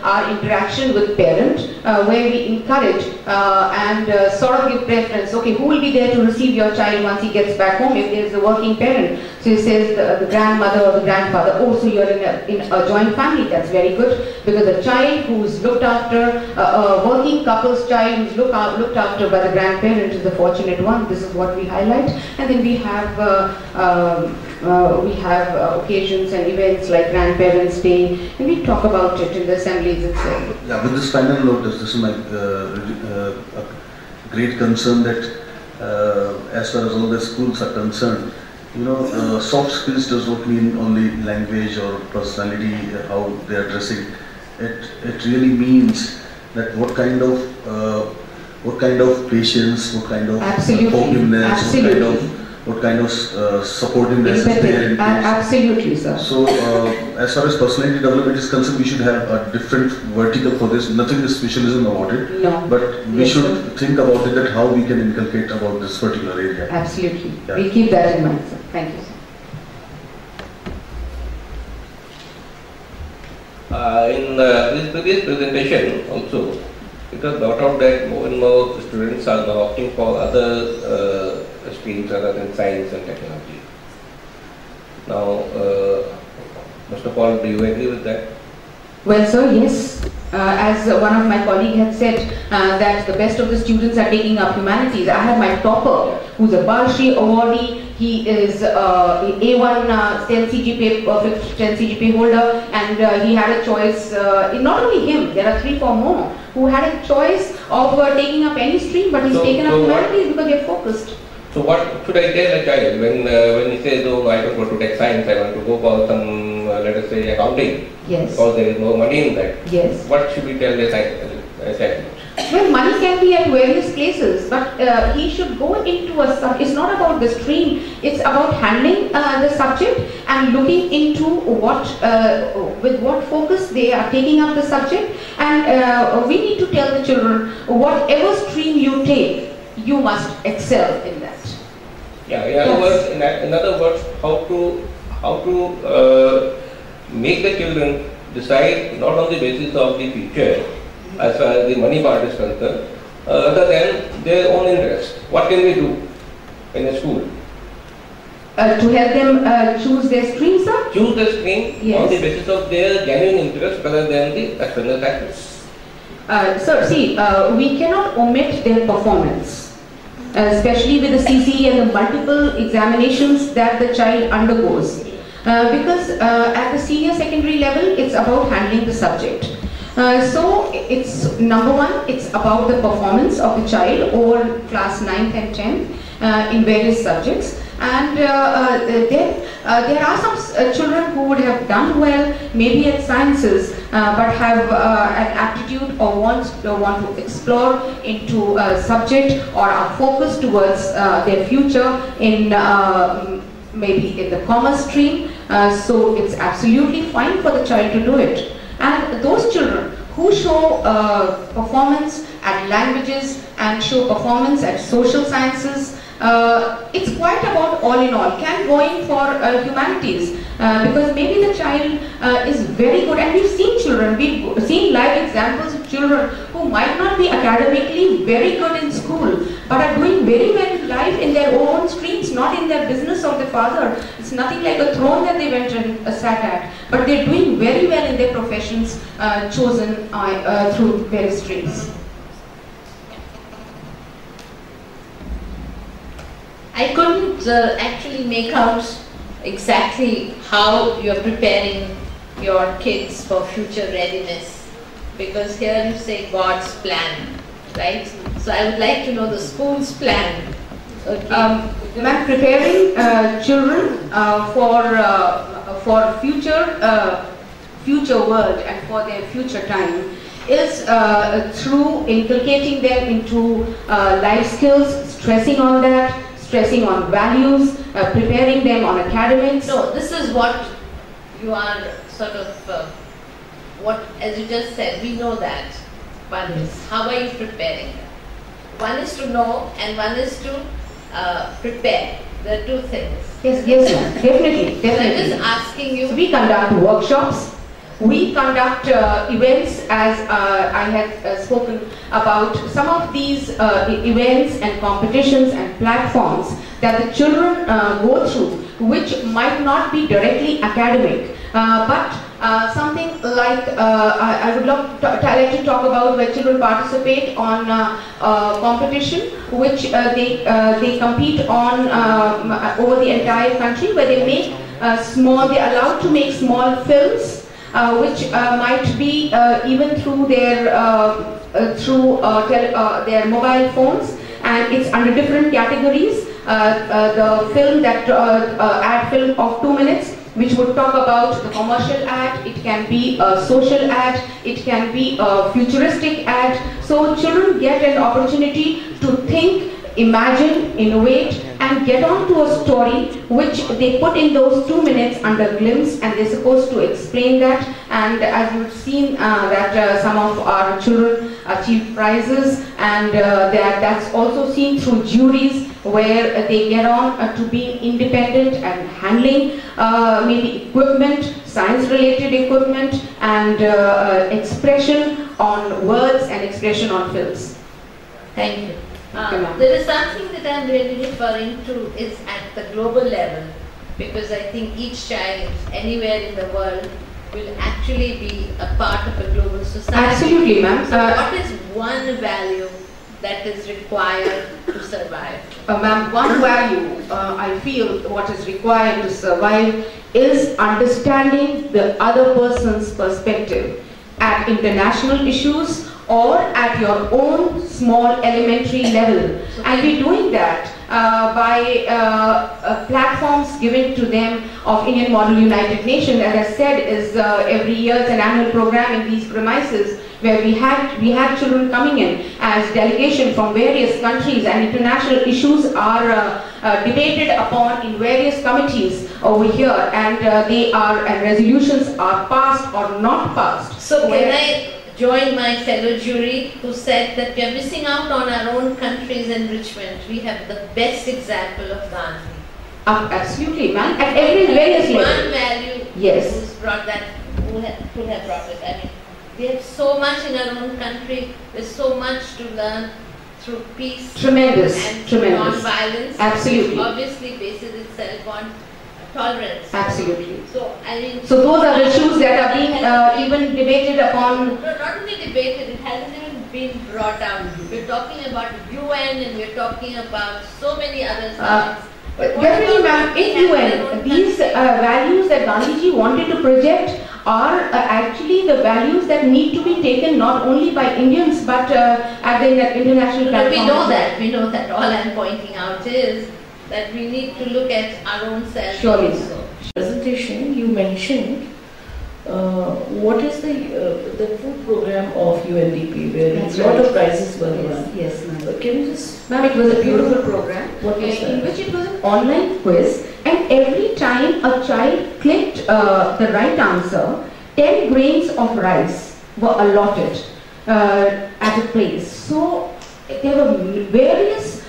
our interaction with parent, where we encourage and sort of give preference. Okay, who will be there to receive your child once he gets back home? If there is a working parent, so he says the grandmother or the grandfather. Oh, so you are in a joint family. That's very good, because a child who is looked after, a working couple's child who is looked after by the grandparent is the fortunate one. This is what we highlight, and then we have occasions and events like Grandparents' Day, and we talk about it in the assemblies itself. Yeah, with this final note, this is my great concern that as far as all the schools are concerned, soft skills does not mean only language or personality, how they are dressing. It really means that what kind of patience, what kind of forgiveness, what kind of supportiveness is there in place. Absolutely, sir. So, as far as personality development is concerned, we should have a different vertical for this. Nothing is specialism about it. No. But we should think about it, that how we can inculcate about this particular area. Absolutely. Yeah. We'll keep that in mind, sir. Thank you, sir. In this previous presentation also, it was brought out that more and more students are now opting for other streams other than science and technology. Now, Mr. Paul, do you agree with that? Well, sir, yes. As one of my colleagues had said, that the best of the students are taking up humanities. I have my topper, who's a Balshri awardee. he is A1 10 CGPA holder, and he had a choice. Not only him, there are 3-4 more who had a choice of taking up any stream, but he's taken up humanities because they're focused. So what should I tell a child when he says, oh, I don't want to take science, I want to go for some, let us say, accounting? Yes. Because there is no money in that. Yes. What should we tell the child? Well, money can be at various places, but he should go into a subject. It's not about the stream, it's about handling the subject and looking into what, with what focus they are taking up the subject. And we need to tell the children, whatever stream you take, you must excel in that. Yeah, in other words, how to make the children decide not on the basis of the future, as far as the money part is concerned, other than their own interest. What can we do in a school? To help them choose their stream, sir? Choose the stream on the basis of their genuine interest rather than the external factors. Sir, see, we cannot omit their performance, especially with the CCE and the multiple examinations that the child undergoes. Because at the senior secondary level, it's about handling the subject. So it's number one, it's about the performance of the child over class 9th and 10th in various subjects. And then there are some children who would have done well maybe at sciences but have an aptitude or want to explore into a subject or are focused towards their future in maybe in the commerce stream. So it's absolutely fine for the child to do it. And those children who show performance at languages and show performance at social sciences, it's quite about all in all. Can go in for humanities because maybe the child is very good, and we've seen children, we've seen live examples of children who might not be academically very good in school but are doing very well in life in their own streams, not in their business of the father. It's nothing like a throne that they went and sat at, but they're doing very well in their professions chosen through various streams. I couldn't actually make out exactly how you're preparing your kids for future readiness, because here you say God's plan, right? So I would like to know the school's plan. Okay. Ma'am, preparing children for future world and for their future time is through inculcating them into life skills, stressing on that, stressing on values, preparing them on academics. No, this is what you are sort of, as you just said, we know that. One is, how are you preparing them? One is to know and one is to prepare. There are two things. Yes, definitely. So I'm just asking you. We conduct workshops. We conduct events, as I had spoken about some of these events and competitions and platforms that the children go through, which might not be directly academic, but something like I would like to talk about where children participate on competition, which they compete on over the entire country, where they make they're allowed to make small films. Which might be even through their their mobile phones, and it's under different categories. The film that ad film of 2 minutes, which would talk about the commercial ad. It can be a social ad. It can be a futuristic ad. So children get an opportunity to think, imagine, innovate, and get on to a story which they put in those 2 minutes under glimpse, and they're supposed to explain that. And as you've seen that some of our children achieve prizes, and that's also seen through juries where they get on to being independent and handling maybe equipment, science-related equipment, and expression on words and expression on films. Thank you. There is something that I'm really referring to is at the global level, because I think each child anywhere in the world will actually be a part of a global society. Absolutely, ma'am. So what is one value that is required to survive? ma'am, one value I feel what is required to survive is understanding the other person's perspective at international issues or at your own small elementary level. And we're doing that by platforms given to them of Indian Model United Nations. As I said, is every year it's an annual program in these premises where we had children coming in as delegation from various countries, and international issues are debated upon in various committees over here, and and resolutions are passed or not passed. So can I join my fellow jury who said that we are missing out on our own country's enrichment? We have the best example of Gandhi. Absolutely, ma'am. At every various level. One value who's brought that, who could have brought it. I mean, we have so much in our own country. There's so much to learn through peace. Tremendous. And tremendous. non-violence. Absolutely. Which obviously bases itself on tolerance. Absolutely. So I mean. So those are issues that are being even debated upon. No, not only debated, it hasn't even been brought out. We're talking about UN and we're talking about so many other things. Definitely, ma'am. In UN, these values that Gandhiji wanted to project are actually the values that need to be taken not only by Indians but at the international platform. We know that. We know that. All I'm pointing out is that we need to look at our own selves. Surely. Presentation, you mentioned what is the food program of UNDP, where a lot of prizes were won. Yes, ma'am. Can you just... Ma'am, it was a beautiful program in which it was an online quiz, and every time a child clicked the right answer, 10 grains of rice were allotted at a place. So there were various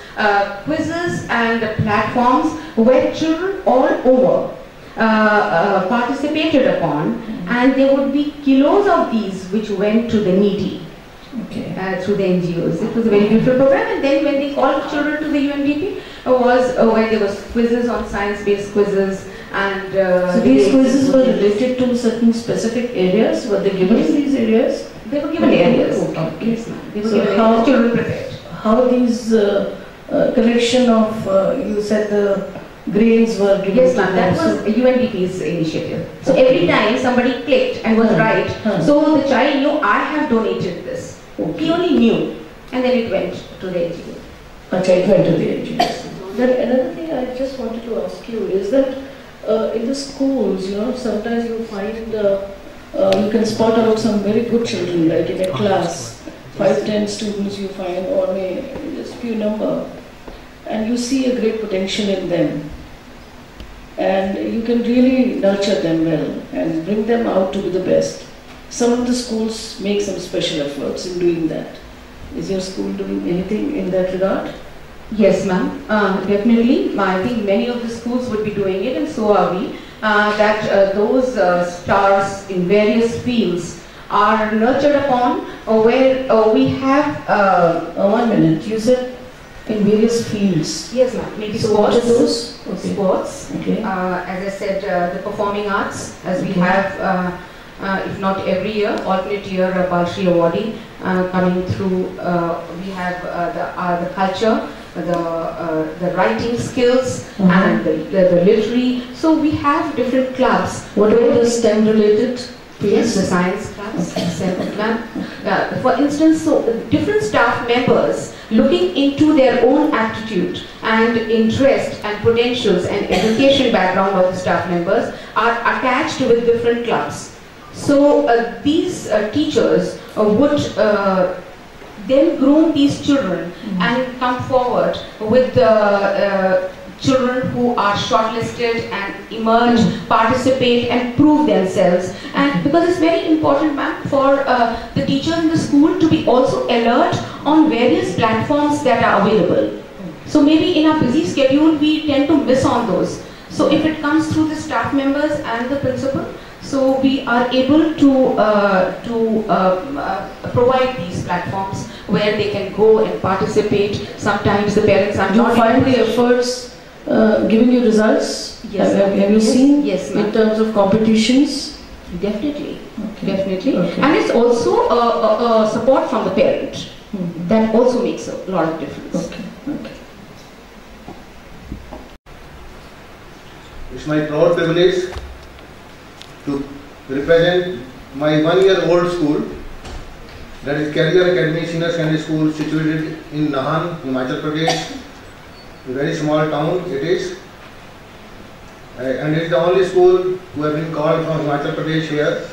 quizzes and platforms where children all over participated upon, and there would be kilos of these which went to the needy through the NGOs. It was a very beautiful program, and then when they called children to the UNDP was when there was quizzes on science-based quizzes, and so these quizzes were related to certain specific areas. Were they given in these areas? They were given areas. Okay. Yes, ma'am. They were given areas. Children prepared. How these collection of you said the grains were given? Yes, ma'am. That was UNDP's initiative. So every time somebody clicked and was right, so the child knew I have donated this. He only knew, and then it went to the NGO. Okay, it went to the NGO. Then another thing I just wanted to ask you is that in the schools, you know, sometimes you find you can spot out some very good children, like in a class, 5-10 students you find, or just few number, and you see a great potential in them, and you can really nurture them well and bring them out to be the best. Some of the schools make some special efforts in doing that. Is your school doing anything in that regard? Yes, ma'am. Definitely. I think many of the schools would be doing it, and so are we. That those stars in various fields are nurtured upon, where we have... 1 minute. You said in various fields. Yes, ma'am. Maybe so sports. What are those? Okay. Sports. Okay. As I said, the performing arts, as we have... if not every year, alternate year, Balshri Awardee coming through. We have the culture, the writing skills, and the literary. So we have different clubs. What are the STEM related? Yes, the science clubs. For instance, so different staff members looking into their own aptitude and interest and potentials and education background of the staff members are attached with different clubs. So these teachers would then groom these children and come forward with children who are shortlisted and emerge, participate and prove themselves. And because it's very important, ma'am, for the teachers in the school to be also alert on various platforms that are available. So maybe in our busy schedule we tend to miss on those. So if it comes through the staff members and the principal, so we are able to provide these platforms where they can go and participate. Sometimes the parents are not... Do you find the efforts giving you results? Yes. Have you seen? Yes, in terms of competitions? Definitely. Okay. Definitely. Okay. And it's also a support from the parent. That also makes a lot of difference. Okay. Okay. It's my proud privilege to represent my one-year-old school, that is Career Academy Senior Secondary School, situated in Nahan, Himachal Pradesh, a very small town it is. And it's the only school who have been called from Himachal Pradesh here.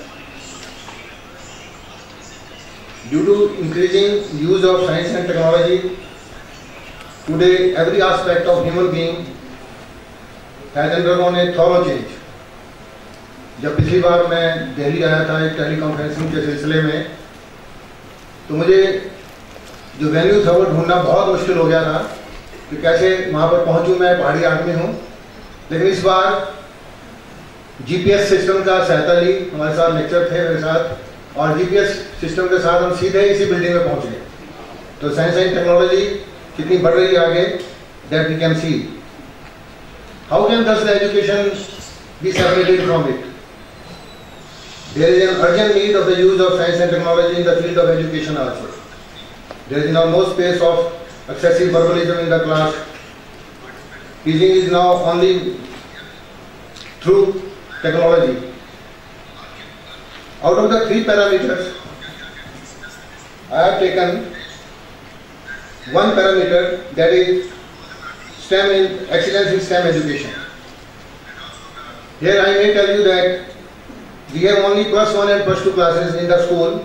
Due to increasing use of science and technology, today every aspect of human being has undergone a thorough change. जब पिछली बार मैं दिल्ली आया था एक tele conferencing के सिलसिले में, तो मुझे जो वेन्यू था वो ढूंढना बहुत मुश्किल हो गया था कि कैसे वहाँ पर पहुँचूँ। मैं पहाड़ी आदमी हूँ, लेकिन इस बार जीपीएस सिस्टम का सहायता ली, हमारे साथ लेक्चर थे मेरे साथ, और जीपीएस सिस्टम के साथ हम सीधे इसी बिल्डिंग में पहुँच गए। तो साइंस एंड टेक्नोलॉजी कितनी बढ़ रही है आगे, that we can see. How can thus the education be separated from it? There is an urgent need of the use of science and technology in the field of education also. There is now no space of excessive verbalism in the class. Teaching is now only through technology. Out of the 3 parameters, I have taken one parameter, that is STEM in excellence in STEM education. Here I may tell you that we have only +1 and +2 classes in the school,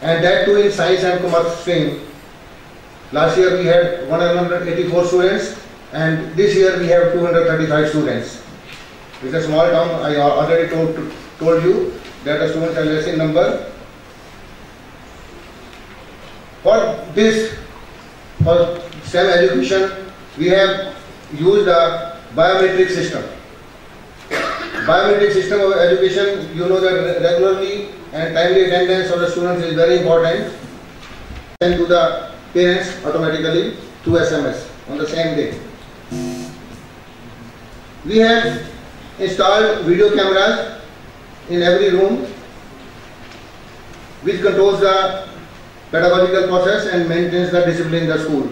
and that too in science and commerce stream. Last year we had 184 students, and this year we have 235 students. It's a small town. I already told you that the students are less in number. For this, for STEM education, we have used a biometric system. Biometric system of education, you know that regularly and timely attendance of the students is very important. Sent to the parents automatically through SMS on the same day. We have installed video cameras in every room, which controls the pedagogical process and maintains the discipline in the school.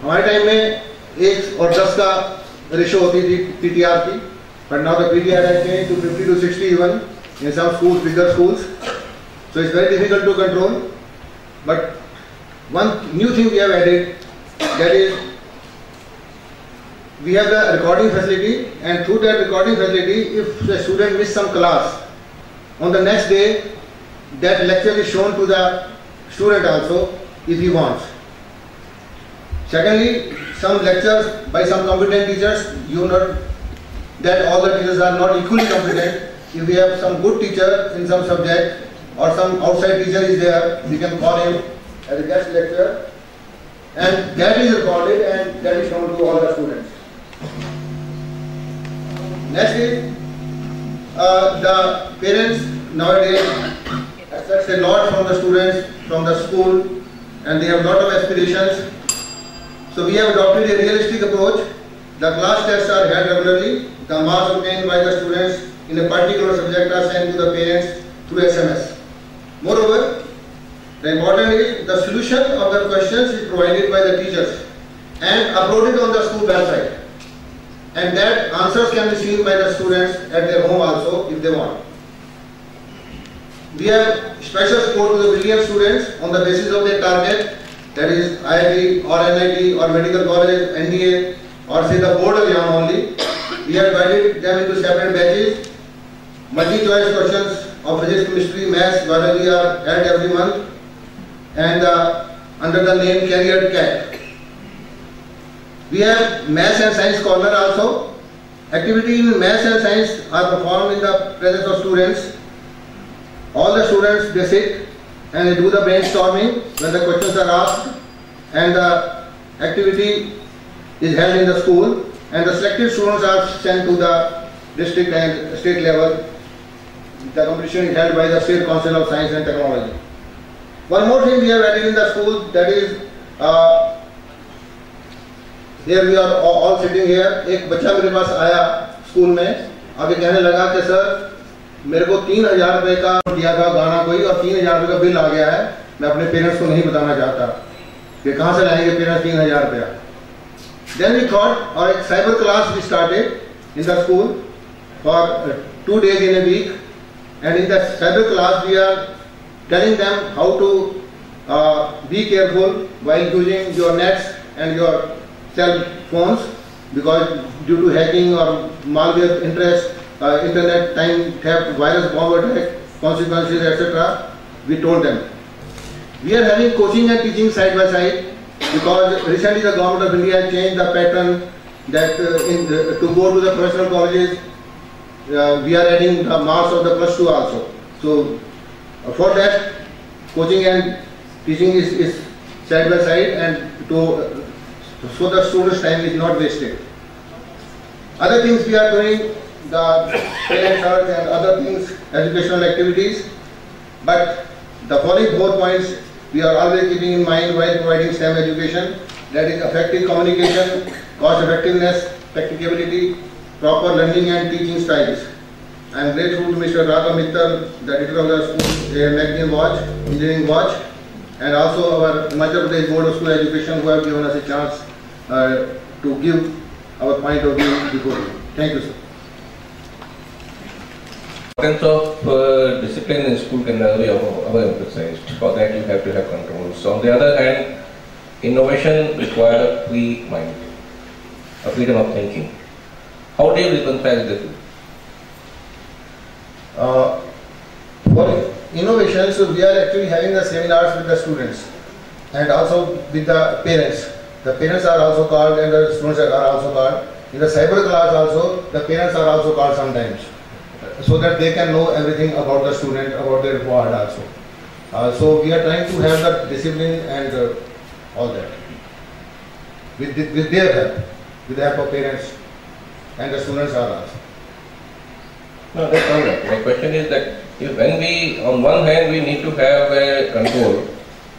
हमारे time में 1 और 10 का ratio होती थी PTR की, but now the PTR has changed to 50 to 60 even in some schools, bigger schools. So it's very difficult to control. But one new thing we have added, that is, we have the recording facility, and through that recording facility, if the student miss some class, on the next day, that lecture is shown to the student also, if he wants. Secondly, some lectures by some competent teachers, you know that all the teachers are not equally competent. If we have some good teacher in some subject, or some outside teacher is there, we can call him as a guest lecturer, and that is recorded and that is shown to all the students. Next is the parents nowadays expect a lot from the students, from the school, and they have a lot of aspirations. So we have adopted a realistic approach. The class tests are held regularly. The marks obtained by the students in a particular subject are sent to the parents through SMS. Moreover, the important is the solution of the questions is provided by the teachers and uploaded on the school website. And that answers can be seen by the students at their home also if they want. We have special support to the brilliant students on the basis of their target, that is IIT or NIT or medical college, NDA, or say the board exam only. We have divided them into separate batches. Multi-choice questions of physics, chemistry, maths, biology are held every month, and under the name Career CAT. We have maths and science corner also. Activity in maths and science are performed in the presence of students. All the students, they sit and they do the brainstorming when the questions are asked, and the activity is held in the school, and the selected students are sent to the district and state level. The competition is held by the State Council of Science and Technology. One more thing we have added in the school, that is, here we are all sitting here. एक बच्चा मेरे पास आया school में, आगे कहने लगा कि sir मेरे को 3,000 रुपए का दिया था गाना कोई, और 3,000 रुपए का बिल आ गया है, मैं अपने पेरेंट्स को नहीं बताना चाहता कि कहाँ से लाएंगे पेरेंट्स 3,000 रुपया। Then we thought our cyber class we started in the school for 2 days in a week, and in the cyber class we are telling them how to be careful while using your nets and your cell phones, because due to hacking or malware interest, internet time theft, virus bomb attack, consequences, etc. we told them. We are having coaching and teaching side by side, because recently the government of India has changed the pattern that to go to the professional colleges, we are adding the marks of the +2 also. So for that, coaching and teaching is side by side, and so the students' time is not wasted. Other things we are doing, the parent search and other things, educational activities, but the following 4 points we are always keeping in mind while providing STEM education, that is effective communication, cost effectiveness, practicability, proper learning and teaching styles. I am grateful to Mr. Raghav Mittal, the editor of the school magazine Watch, Engineering Watch, and also our Himachal Pradesh Board of School Education, who have given us a chance to give our point of view before you. Thank you, sir. The importance of discipline in school can never be overemphasized. For that you have to have controls. On the other hand, innovation requires a free mind, a freedom of thinking. How do you reconcile the two? For innovations, we are actually having the seminars with the students and also with the parents. The parents are also called and the students are also called. In the cyber class also, the parents are also called sometimes, so that they can know everything about the student, about their ward also. So we are trying to have the discipline and all that with their help, with the help of parents, and the students are also. No, that's not right. My question is that when we, on one hand, we need to have a control,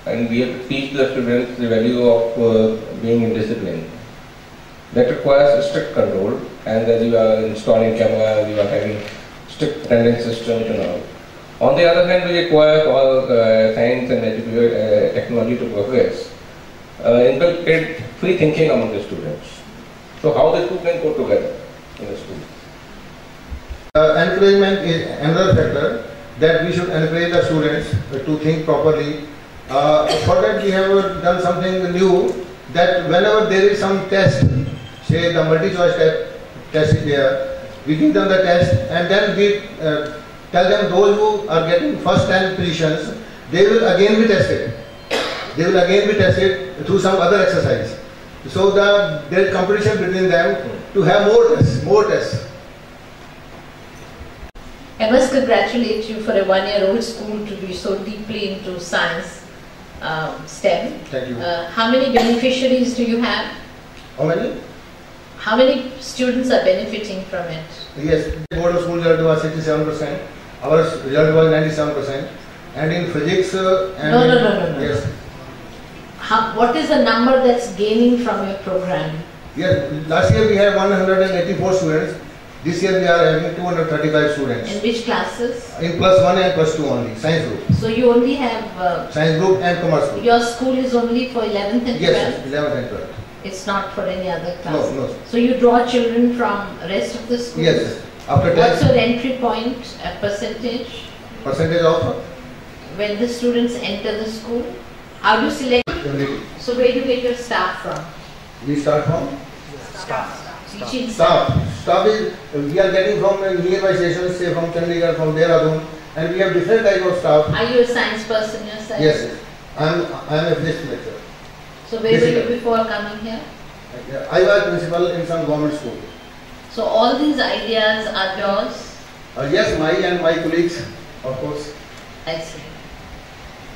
and we have to teach the students the value of being in discipline. That requires a strict control, and then you are installing cameras, you are having strict attendance systems and all. On the other hand, we require all science and technology to progress, inculcate free thinking among the students. So how the two can go together in the school? Encouragement is another factor, that we should encourage the students to think properly. For that we have done something new, that whenever there is some test, say the multi-choice test is there, we give them the test and then we tell them those who are getting first 10 positions, they will again be tested. They will again be tested through some other exercise. So there is competition between them to have more tests. I must congratulate you for a 1-year-old school to be so deeply into science, STEM. Thank you. How many beneficiaries do you have? How many? How many students are benefiting from it? Yes, the board of school result was 67%, our result was 97%, and in physics and... No. Yes. What is the number that's gaining from your program? Yes, last year we had 184 students. This year we are having 235 students. In which classes? In +1 and +2 only, science group. So you only have... science group and commerce group. Your school is only for 11th and 12th? Yes, 11th and 12th. It's not for any other class? No. So you draw children from rest of the schools? Yes. After what's your entry point, percentage? Percentage of? When the students enter the school? How do you select? So where do you get your staff from? We start from? Staff. Teaching Staff is, we are getting from nearby stations, say from Chandigarh, from Dehradun, and we have different type of staff. Are you a science person yourself? Yes. I am a physics lecturer. So where were you before coming here? I was principal in some government school. So all these ideas are yours? Yes, my and my colleagues, of course. I see.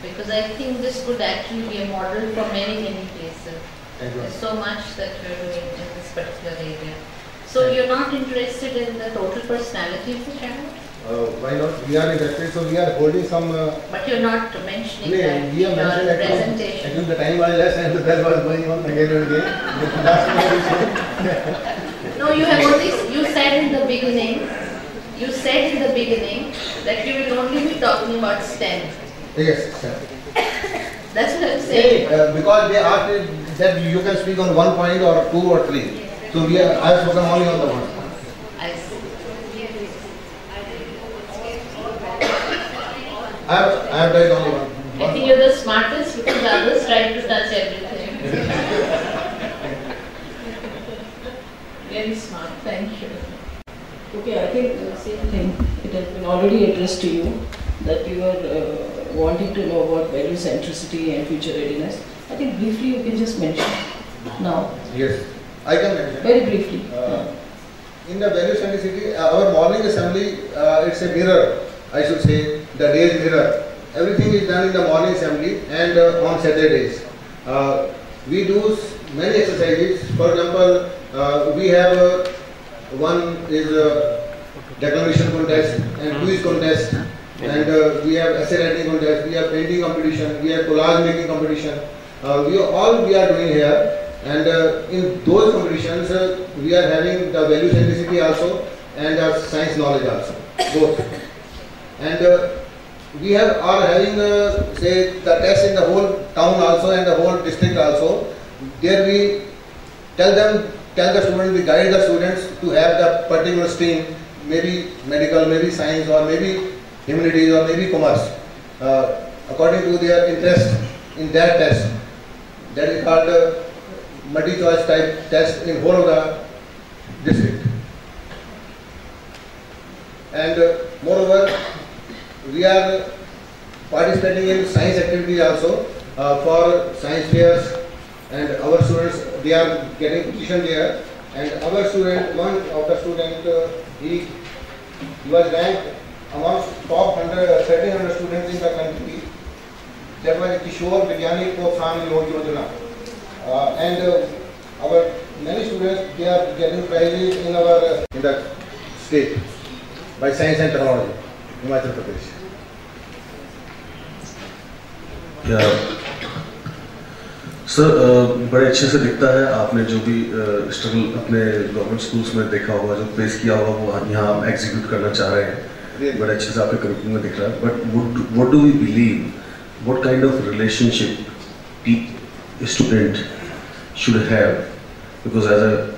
Because I think this could actually be a model for many places. There's so much that you're doing in this particular area. So you're not interested in the total personality of the child? Why not? We are interested, so we are holding some... but you're not mentioning that in your presentation. Actually the time was less and the bell was going on again and again. No, you have only, you said in the beginning that you will only be talking about STEM. Yes, STEM. That's what I'm saying. Because they asked that you can speak on one point or two or three. So I have spoken only on the one. I have tried only one. I think you're the smartest because the others tried to touch everything. Very smart, thank you. Okay, I think the same thing. It has been already addressed to you that you are wanting to know about value centricity and future readiness. I think briefly you can just mention now. Yes, I can mention. Very briefly. In the value centricity, our morning assembly, it's a mirror, I should say, the day's mirror. Everything is done in the morning assembly and on Saturdays. We do many exercises. For example, we have one is declamation contest and quiz contest, and we have essay writing contest, we have painting competition, we have collage making competition. We are doing here, and in those competitions we are having the value centricity also and science knowledge also, both. And we are having say the test in the whole town also and the whole district also. There we tell the students, we guide the students to have the particular stream, maybe medical, maybe science, or maybe humanities, or maybe commerce, according to their interest in that test. That is called multi-choice type test in whole of the district. And moreover, we are participating in science activity also for science fairs, and our students, they are getting position there. And our student, one of the student, he was ranked amongst top 1,300 students in the country. That was Kishore Vigyani Protsahan Yojana. And our many students, they are getting prizes in the state by science and technology, Himachal Pradesh. Sir बड़े अच्छे से दिखता है, आपने जो भी struggle अपने government schools में देखा होगा, जो फेस किया होगा, वो यहाँ हम एग्जीक्यूट करना चाह रहे हैं, बड़े अच्छे से आपके करिकुलम में दिख रहा है. But what do we believe, what kind of relationship a student should have, because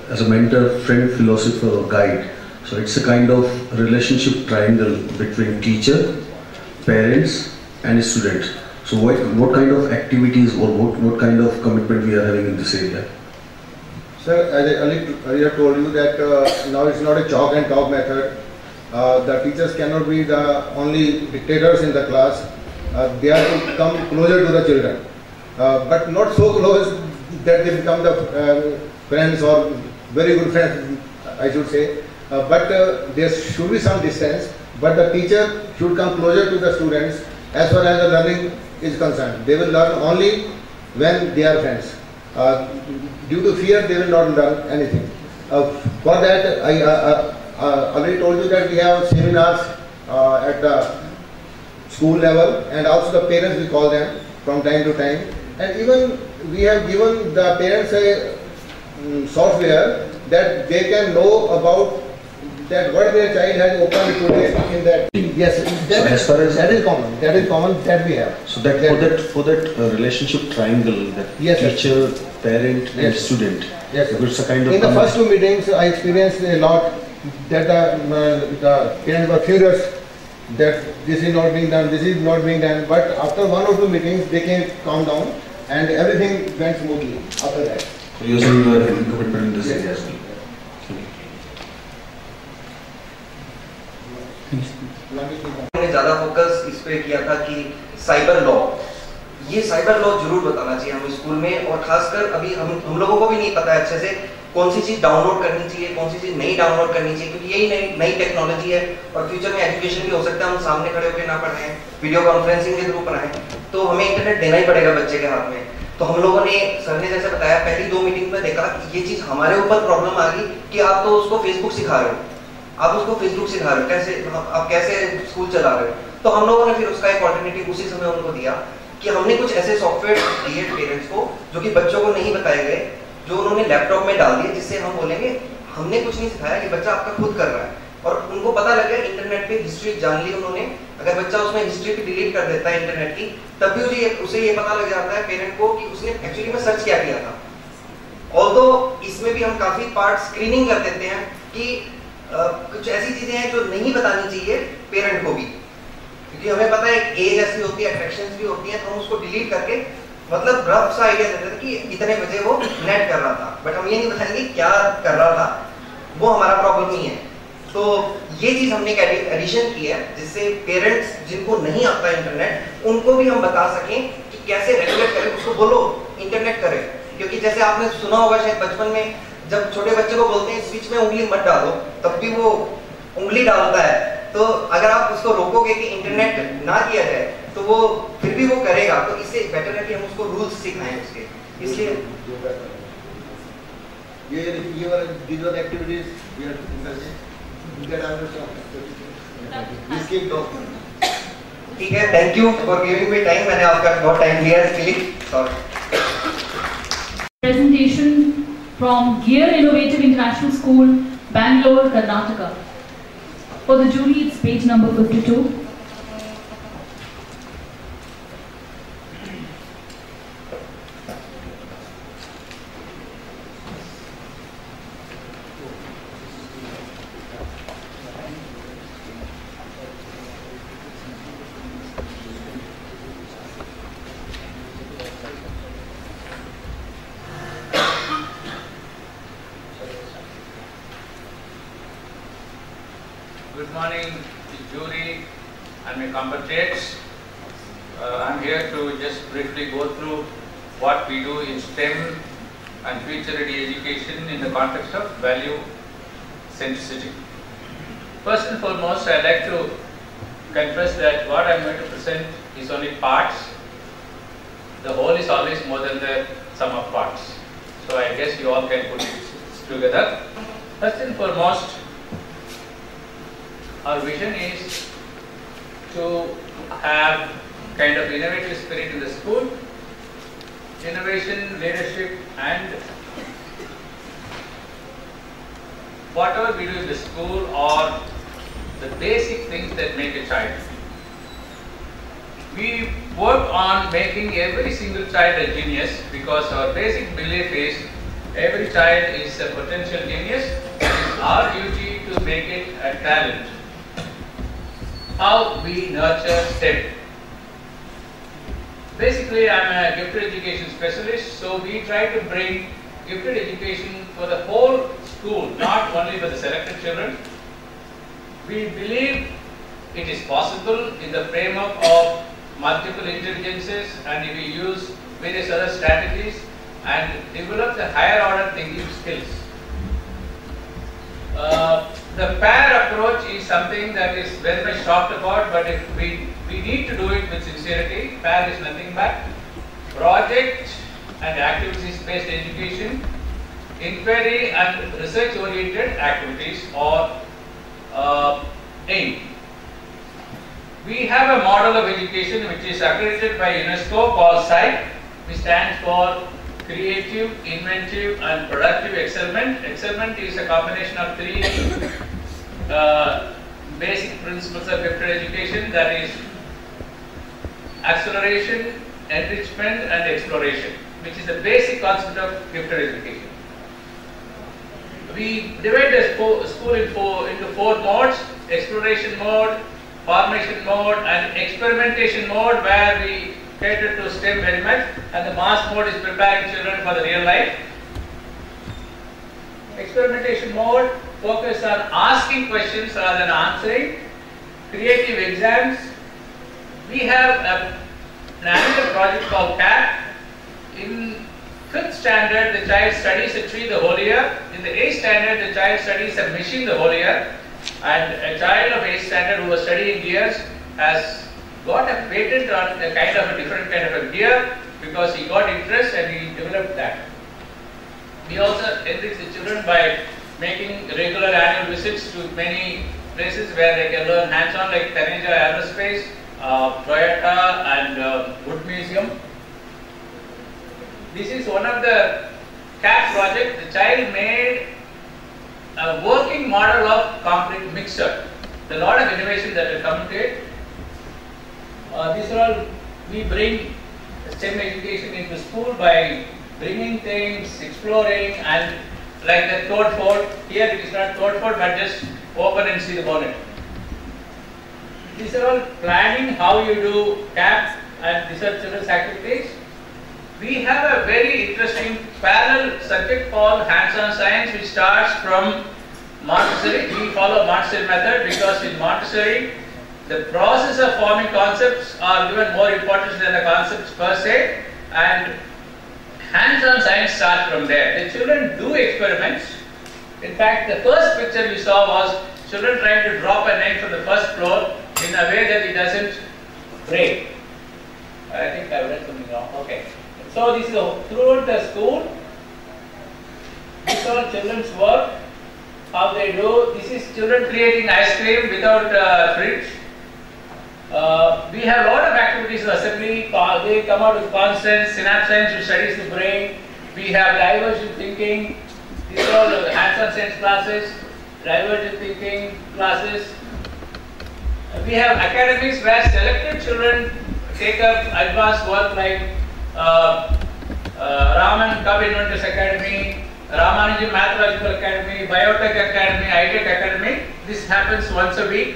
as a mentor, friend, philosopher or guide, so it's a kind of relationship triangle between teacher, parents and student. So what kind of activities or what kind of commitment we are having in this area? Sir, as I earlier told you that now it's not a chalk and talk method. The teachers cannot be the only dictators in the class. They have to come closer to the children, but not so close that they become the friends or very good friends, I should say. But there should be some distance, but the teacher should come closer to the students as far as the learning is concerned. They will learn only when they are friends. Due to fear, they will not learn anything. For that, I already told you that we have seminars at the school level, and also the parents, we call them from time to time. And even we have given the parents a software that they can know about that what their child has opened today in that. Yes, that is common. That is common that we have. So that for that relationship triangle, that yes, teacher, parent, and yes, student. Yes, it's a kind of. In the first 2 meetings, I experienced a lot that the parents were furious that this is not being done, this is not being done. But after 1 or 2 meetings, they came calm down, and everything went smoothly after that. So you are saying you are having commitment in this area as well. हमने ज़्यादा focus इस पे किया था कि cyber law, ये cyber law जरूर बताना चाहिए हमें स्कूल में, और खासकर अभी हम लोगों को भी नहीं पता है अच्छे से कौन सी चीज़ डाउनलोड करनी चाहिए, कौन सी चीज़ नहीं डाउनलोड करनी चाहिए, क्योंकि यही नई टेक्नोलॉजी है और फ्यूचर में एजुकेशन भी हो सकता है हम सामने खड़े होकर ना पढ़ाएं, वीडियो कॉन्फ्रेंसिंग के थ्रू पढ़ाएं, तो हमें इंटरनेट देना ही पड़ेगा बच्चे के हाथ में. तो हम लोगों ने, सर ने जैसे बताया, पहली 2 मीटिंग में देखा ये चीज़ हमारे ऊपर प्रॉब्लम आ गई कि आप तो उसको फेसबुक सिखा रहे हो, कैसे आप कैसे स्कूल चला रहे हो. तो हम लोगों ने फिर उसका एक ऑल्टरनेटिव उसी समय उनको दिया कि हमने कुछ ऐसे सॉफ्टवेयर दिए पेरेंट्स को जो कि बच्चों को नहीं बताए गए, जो उन्होंने लैपटॉप में डाल दिए, जिससे हम बोलेंगे हमने कुछ नहीं सिखाया, ये बच्चा आपका खुद कर रहा है. और उनको पता लग गया, इंटरनेट पे हिस्ट्री जान ली उन्होंने. अगर बच्चा उसमें हिस्ट्री भी डिलीट कर देता है इंटरनेट की, तब भी उसे ये पता लग जाता है पेरेंट को कि उसने एक्चुअली में सर्च क्या किया था. ऑल्दो इसमें भी हम काफी पार्ट स्क्रीनिंग कर देते हैं कि कुछ ऐसी चीजें हैं जो नहीं बतानी चाहिए पेरेंट को भी, क्योंकि हमें पता है एज ऐसी होती है, अट्रैक्शंस भी होती हैं, तो हम उसको डिलीट करके मतलब रफ सा आइडिया देते थे कि इतने बजे वो नेट कर रहा था, बट हम ये नहीं बताएंगे क्या कर रहा था, वो हमारा प्रॉब्लम नहीं है। तो ये चीज हमने एक एडिशन की है जिससे पेरेंट्स जिनको नहीं आता इंटरनेट उनको भी हम बता सकें कि कैसे रेगुलेट करें, उसको बोलो इंटरनेट करें। क्योंकि जैसे आपने सुना होगा शायद बचपन में जब छोटे बच्चे को बोलते हैं स्विच में उंगली मत डालो, तब भी वो उंगली डालता है। तो अगर आप उसको रोकोगे कि इंटरनेट ना किया जाए तो वो फिर भी वो करेगा, तो इससे बेटर है कि हम उसको रूल्स सिखाएं उसके। इसलिए ये वाला these are the activities we are discussing. You get ठीक है, thank you for giving me time. मैंने आपका बहुत टाइम लिया इसके लिए, sorry. Presentation from Gear Innovative International School, Bangalore, Karnataka. For the jury, it's page number 52. Good morning, jury and my compatriots. I'm here to just briefly go through what we do in STEM and future-ready education in the context of value centricity. First and foremost, I'd like to confess that what I'm going to present is only parts. The whole is always more than the sum of parts. So I guess you all can put it together. First and foremost, our vision is to have kind of innovative spirit in the school, innovation, leadership, and whatever we do in the school are the basic things that make a child. We work on making every single child a genius because our basic belief is every child is a potential genius. It is our duty to make it a talent. How we nurture STEM. Basically, I'm a gifted education specialist, so we try to bring gifted education for the whole school, not only for the selected children. We believe it is possible in the framework of multiple intelligences, and if we use various other strategies and develop the higher order thinking skills. The pair approach is something that is very much talked about, but if we need to do it with sincerity. Pair is nothing but project and activities based education, inquiry and research oriented activities or AIM. We have a model of education which is accredited by UNESCO called SIGHT, which stands for Creative, Inventive and Productive Excellment. Excellment is a combination of three basic principles of gifted education, that is acceleration, enrichment and exploration, which is the basic concept of gifted education. We divide the school into four modes: exploration mode, formation mode and experimentation mode, where we cater to STEM very much, and the mass mode is preparing children for the real life. Experimentation mode focus on asking questions rather than answering. Creative exams. We have an annual project called CAT. In 5th standard, the child studies a tree the whole year. In the 8th standard, the child studies a machine the whole year. And a child of 8th standard who was studying gears has got a patent on a kind of a different kind of a gear because he got interest and he developed that. We also enrich the children by making regular annual visits to many places where they can learn hands-on, like Taneja Aerospace, Toyota and Wood Museum. This is one of the CAT project. The child made a working model of concrete mixer. There are a lot of innovation that will come into it. These are all, we bring STEM education into school by bringing things, exploring, and like the Toad Fort. Here it is not Toad Fort, but just open and see the bonnet. These are all planning how you do CAP, and these are children's activities. We have a very interesting parallel subject called hands-on science, which starts from Montessori. We follow Montessori method because in Montessori, the process of forming concepts are given more importance than the concepts per se, and hands-on science starts from there. The children do experiments. In fact, the first picture we saw was children trying to drop an egg from the first floor in a way that it doesn't break. I think I read something wrong. Okay. So this is throughout the school. This is all children's work. How they do. This is children creating ice cream without fridge. We have a lot of activities in assembly. They come out with constants, synapse science which studies the brain. We have divergent thinking. These are all the hands-on science classes, divergent thinking classes. We have academies where selected children take up advanced work like Raman Cub Inventors Academy, Ramanujan Mathological Academy, Biotech Academy, iTech Academy. This happens once a week.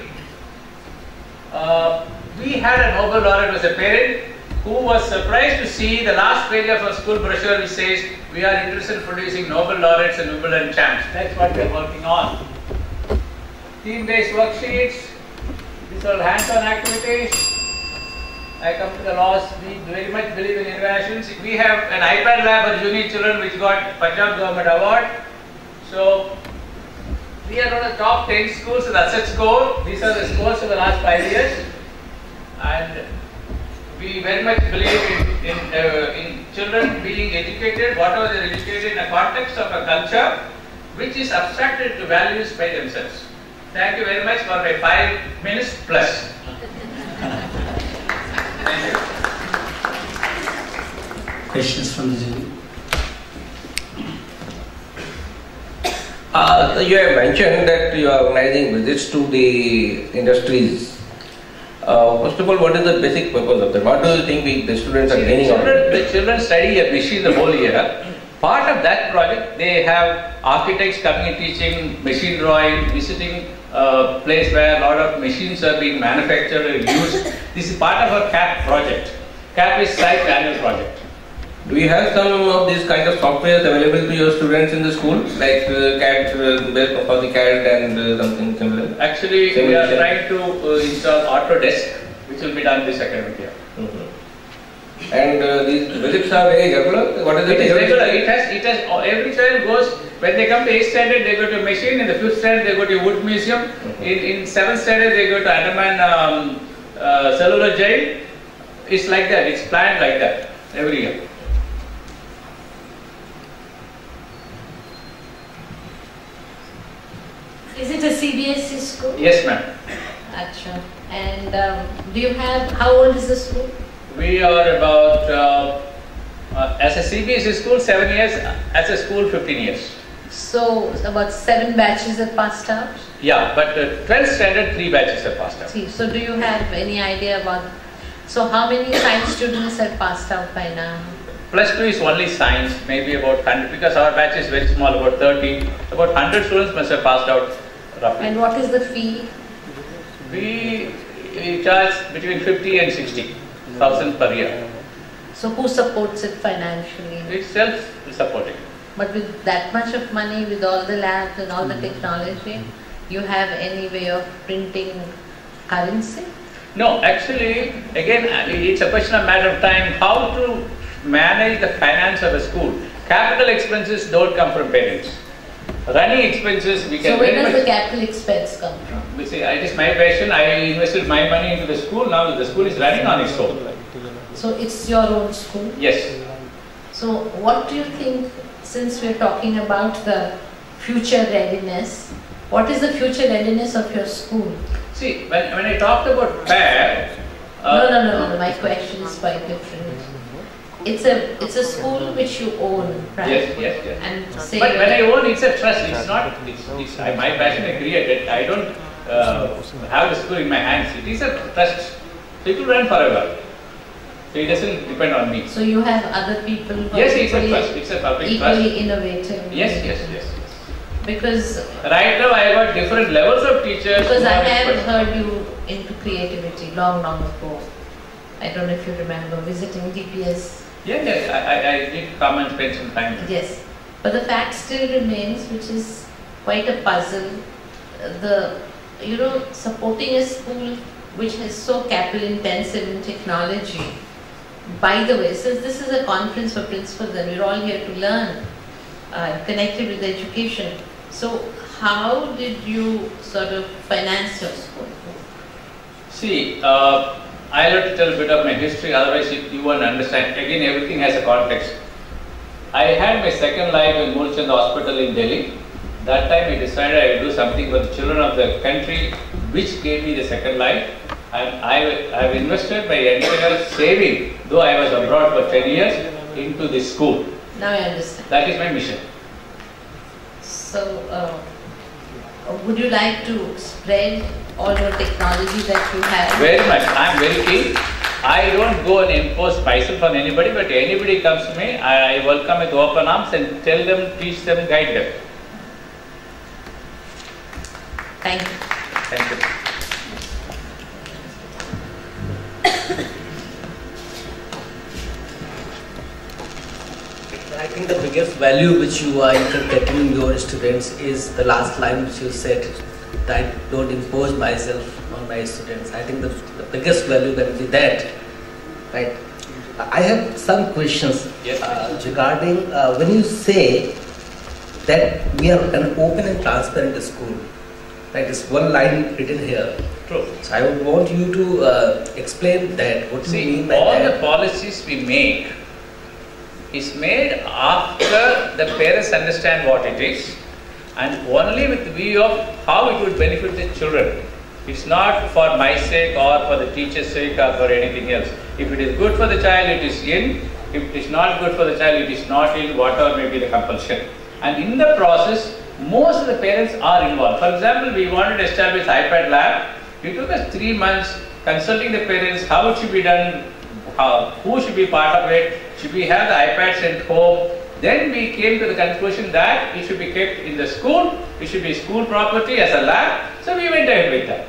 We had a Nobel laureate as a parent who was surprised to see the last page of our school brochure which says we are interested in producing Nobel laureates and Wimbledon champs. That's what we are working on. Team-based worksheets. These are hands-on activities. I come to the laws. We very much believe in innovations. We have an iPad lab for junior children which got Punjab Government Award. So we are one of the top 10 schools with asset score. These are the scores for the last 5 years. And we very much believe in children being educated, whatever they are educated in a context of a culture which is abstracted to values by themselves. Thank you very much for my 5 minutes plus. Thank you. Questions from the jury? You have mentioned that you are organizing visits to the industries. First of all, what is the basic purpose of that? What do you think the students are gaining out of it? The children study a machine the whole year. Part of that project, they have architects coming and teaching machine drawing, visiting a place where a lot of machines are being manufactured and used. This is part of our CAP project. CAP is site annual project. Do you have some of these kind of softwares available to your students in the school, like CAD, based for the CAD and something similar? Actually, we are trying to install Autodesk, which will be done this academic year. And these visits are very regular? What is it? It is regular. It has, every child goes, when they come to 8th standard, they go to a machine. In the 5th standard, they go to a wood museum. In 7th standard, they go to Andaman cellular jail. It's like that. It's planned like that every year. Is it a CBSE school? Yes, ma'am. Acha. And do you have, how old is the school? We are about, as a CBSE school, 7 years, as a school, 15 years. So, about 7 batches have passed out? Yeah, but 12th standard, 3 batches have passed out. See, so do you have any idea about, so how many science students have passed out by now? Plus 2 is only science, maybe about 100, because our batch is very small, about 30. About 100 students must have passed out roughly. And what is the fee? We charge between 50 and 60,000 per year. So who supports it financially? It's self-supporting. But with that much of money, with all the labs and all the technology, you have any way of printing currency? No, actually, again, it's a question of matter of time, how to manage the finance of a school. Capital expenses don't come from parents. Running expenses, we can. So where does the capital expense come from? You see, it is my passion. I invested my money into the school. Now the school is running on its own. So it's your own school? Yes. So what do you think, since we're talking about the future readiness, what is the future readiness of your school? See, when I talked about PAIR... No, my question is quite different. It's a school which you own, right? Yes. And say but when I own, it's a trust. It's not. It's my passion. I created. I don't have the school in my hands. It is a trust. It will run forever. So it doesn't depend on me. So you have other people who Yes, are it's a trust. It's a public equally trust. innovative. Yes. Because right now I have got different levels of teachers. Because who I are have experts. heard you into creativity long ago. I don't know if you remember visiting DPS. Yeah, I did come and spend some time. Yes, but the fact still remains, which is quite a puzzle. Supporting a school which is so capital intensive in technology. By the way, since this is a conference for principals and we're all here to learn, connected with education, so how did you sort of finance your school? See, I'll have to tell a bit of my history, otherwise you won't understand. Again, everything has a context. I had my second life in Moolchand Hospital in Delhi. That time I decided I would do something for the children of the country, which gave me the second life. And I've invested my entire saving, though I was abroad for 10 years, into this school. Now I understand. That is my mission. So, would you like to spread all your technology that you have? Very much. I am very keen. I don't go and impose myself on anybody, but anybody comes to me, I welcome with open arms and tell them, teach them, guide them. Thank you. Thank you. I think the biggest value which you are inculcating in your students is the last line which you said, that I don't impose myself on my students. I think the biggest value can be that. Right. I have some questions regarding when you say that we are an open and transparent school. Right, it's one line written here. True. So I would want you to explain that. What do you mean by all that? the policies we make is made after the parents understand what it is and only with the view of how it would benefit the children. It's not for my sake or for the teacher's sake or for anything else. If it is good for the child, it is in. If it is not good for the child, it is not in, whatever may be the compulsion. And in the process, most of the parents are involved. For example, we wanted to establish iPad lab. It took us 3 months consulting the parents, how it should be done, who should be part of it, should we have the iPads at home. Then we came to the conclusion that it should be kept in the school, it should be school property as a lab. So we went ahead with that.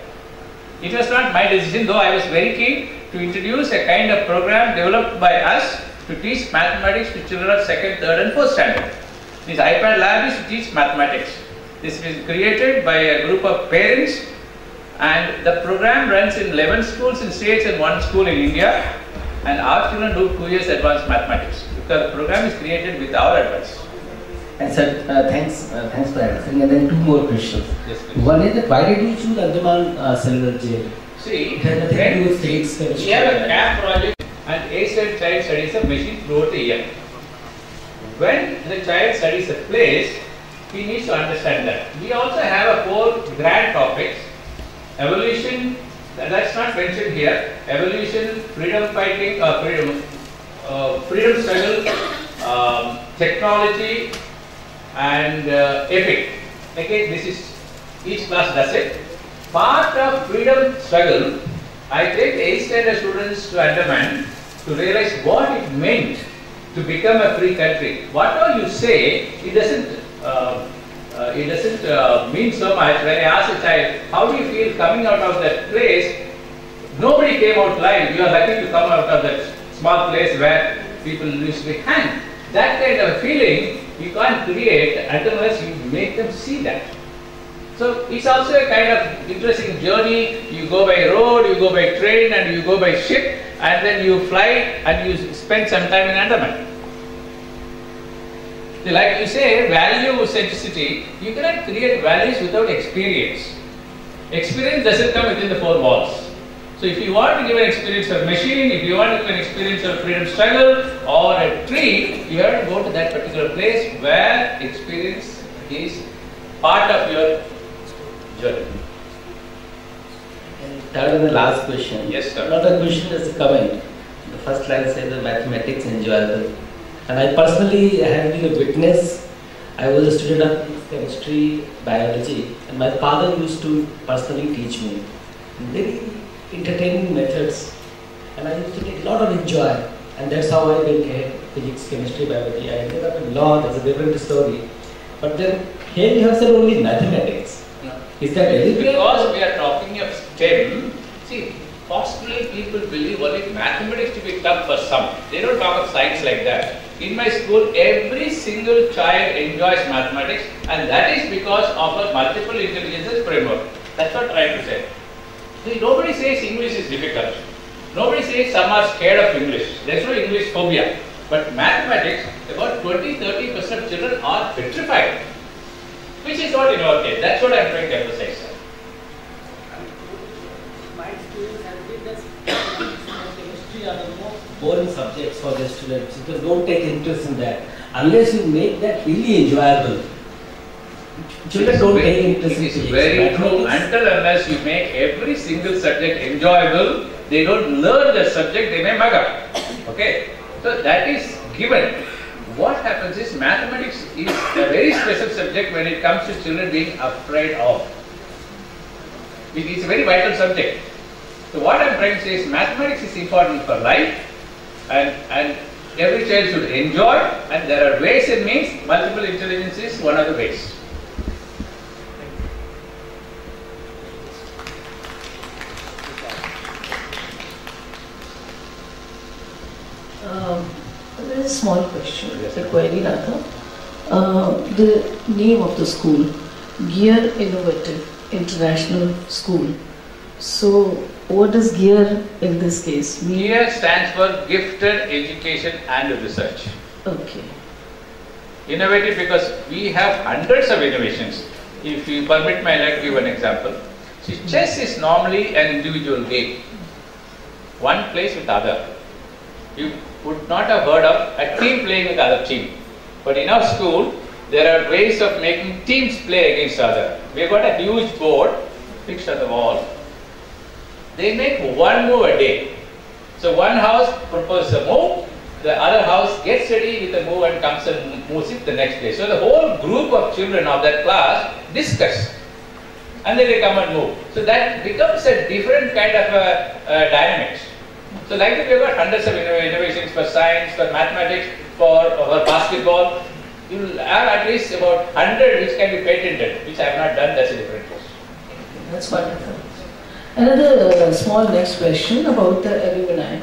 It was not my decision, though I was very keen to introduce a kind of program developed by us to teach mathematics to children of 2nd, 3rd and 4th standard. This iPad lab is to teach mathematics. This is created by a group of parents and the program runs in 11 schools in states and 1 school in India, and our children do 2 years advanced mathematics because the program is created with our advice. And sir, thanks for answering. And then 2 more questions. Yes, please. One is that why did you choose Andaman Cellular Jail? See, It has nothing to do with physics, we chemistry. have a CAP project and A-State child studies a machine throughout the year. When the child studies a place, he needs to understand that. We also have a 4 grand topics: evolution, that's not mentioned here, evolution, freedom fighting, freedom struggle, technology and epic. Okay, this is, each class does it. Part of freedom struggle, I take the 8th standard students to Andaman to realize what it meant to become a free country. Whatever you say, it doesn't mean so much. When I ask a child, how do you feel coming out of that place? Nobody came out alive. You are lucky to come out of that small place where people used to be hanged. That kind of a feeling you can't create unless you make them see that. So it's also a kind of interesting journey. You go by road, you go by train and you go by ship, and then you fly and you spend some time in Andaman. Like you say, value centricity, you cannot create values without experience. Experience doesn't come within the 4 walls. So if you want to give an experience of machine, if you want to give an experience of freedom struggle or a tree, you have to go to that particular place where experience is part of your journey. And third and the last question. Yes, sir. Not a question, it's a comment. The first line says the mathematics enjoyable. And I personally have been a witness. I was a student of chemistry, biology, and my father used to personally teach me very entertaining methods. and I used to take a lot of enjoy, and that's how I went ahead, physics, chemistry, biology. I ended up in law, that's a different story. But then here you have said only mathematics. Is that deliberate? Because we are talking of STEM, see, possibly people believe only mathematics to be tough for some. They don't talk of science like that. In my school, every single child enjoys mathematics, and that is because of a multiple intelligences framework. That's what I'm trying to say. See, nobody says English is difficult. Nobody says some are scared of English. There's no English phobia. But mathematics, about 20-30% of children are petrified. Which is not in our case. That's what I'm trying to emphasize. My experience has been that chemistry are the most boring subjects for the students. Because don't take interest in that. Unless you make that really enjoyable. Children don't take interest in it. It is very true. Until unless you make every single subject enjoyable, they don't learn the subject, they may mug up. Okay? So that is given. What happens is mathematics is a very special subject when it comes to children being afraid of. It is a very vital subject. So what I am trying to say is mathematics is important for life, and every child should enjoy, and there are ways and means. Multiple intelligence is one of the ways. There is a small question, a query rather. The name of the school, Gear Innovative International School. So, what does GEAR in this case mean? GEAR stands for Gifted Education and Research. Okay. Innovative because we have hundreds of innovations. If you permit me, I'd like to give an example. See, chess is normally an individual game. One plays with other. You would not have heard of a team playing with other team. But in our school, there are ways of making teams play against other. We have got a huge board fixed on the wall. They make one move a day. So one house proposes a move, the other house gets ready with a move and comes and moves it the next day. So the whole group of children of that class discuss, and then they come and move. So that becomes a different kind of dynamics. So like that we have got hundreds of innovations for science, for mathematics, for basketball. You will have at least about 100 which can be patented, which I have not done. That's a different case. That's wonderful. Another small next question about the alumni.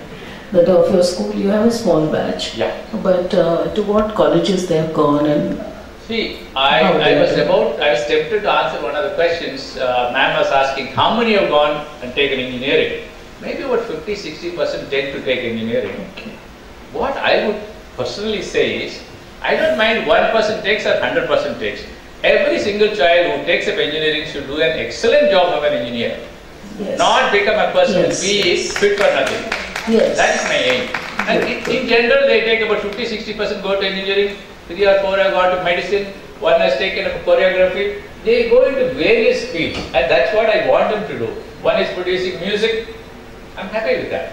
That of your school, you have a small batch. Yeah. But to what colleges they have gone and? See, I was tempted to answer one of the questions. Ma'am was asking how many have gone and taken engineering. Maybe about 50-60% tend to take engineering. Okay. What I would personally say is, I don't mind 1% takes or 100% takes. Every single child who takes up engineering should do an excellent job of an engineer. Yes. Not become a person Yes. who is fit for nothing. Yes. That is my aim. And in general, they take about 50-60% go to engineering, 3 or 4 have gone to medicine, 1 has taken up choreography. They go into various fields, and that's what I want them to do. One is producing music. I'm happy with that.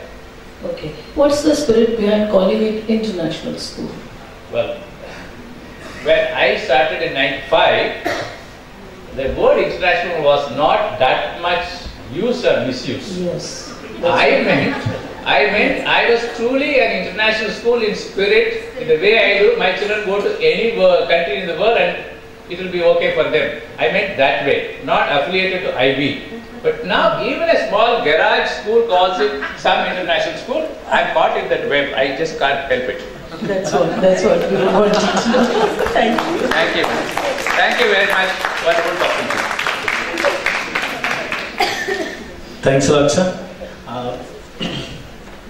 Okay. What's the spirit behind calling it international school? Well, when I started in 95, the word international was not that much used or misused. Yes. I meant I was truly an international school in spirit. In the way I do, my children go to any country in the world and it will be okay for them. I meant that way, not affiliated to IB. But now even a small garage school calls it some international school. I'm caught in that web. I just can't help it. That's what we wanted to know. Thank you. Thank you. Thank you very much. Wonderful talking to you. Thanks a lot, sir.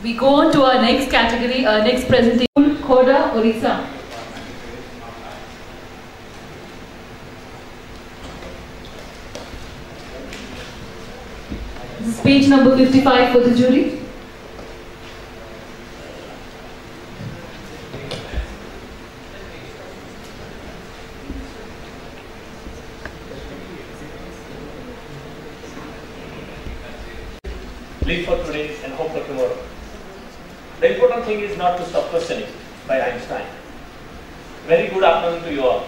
We go on to our next category, our next presentation, Khoda, Orissa. This is page number 55 for the jury. Live for today and hope for tomorrow. The important thing is not to stop questioning by Einstein. Very good afternoon to you all.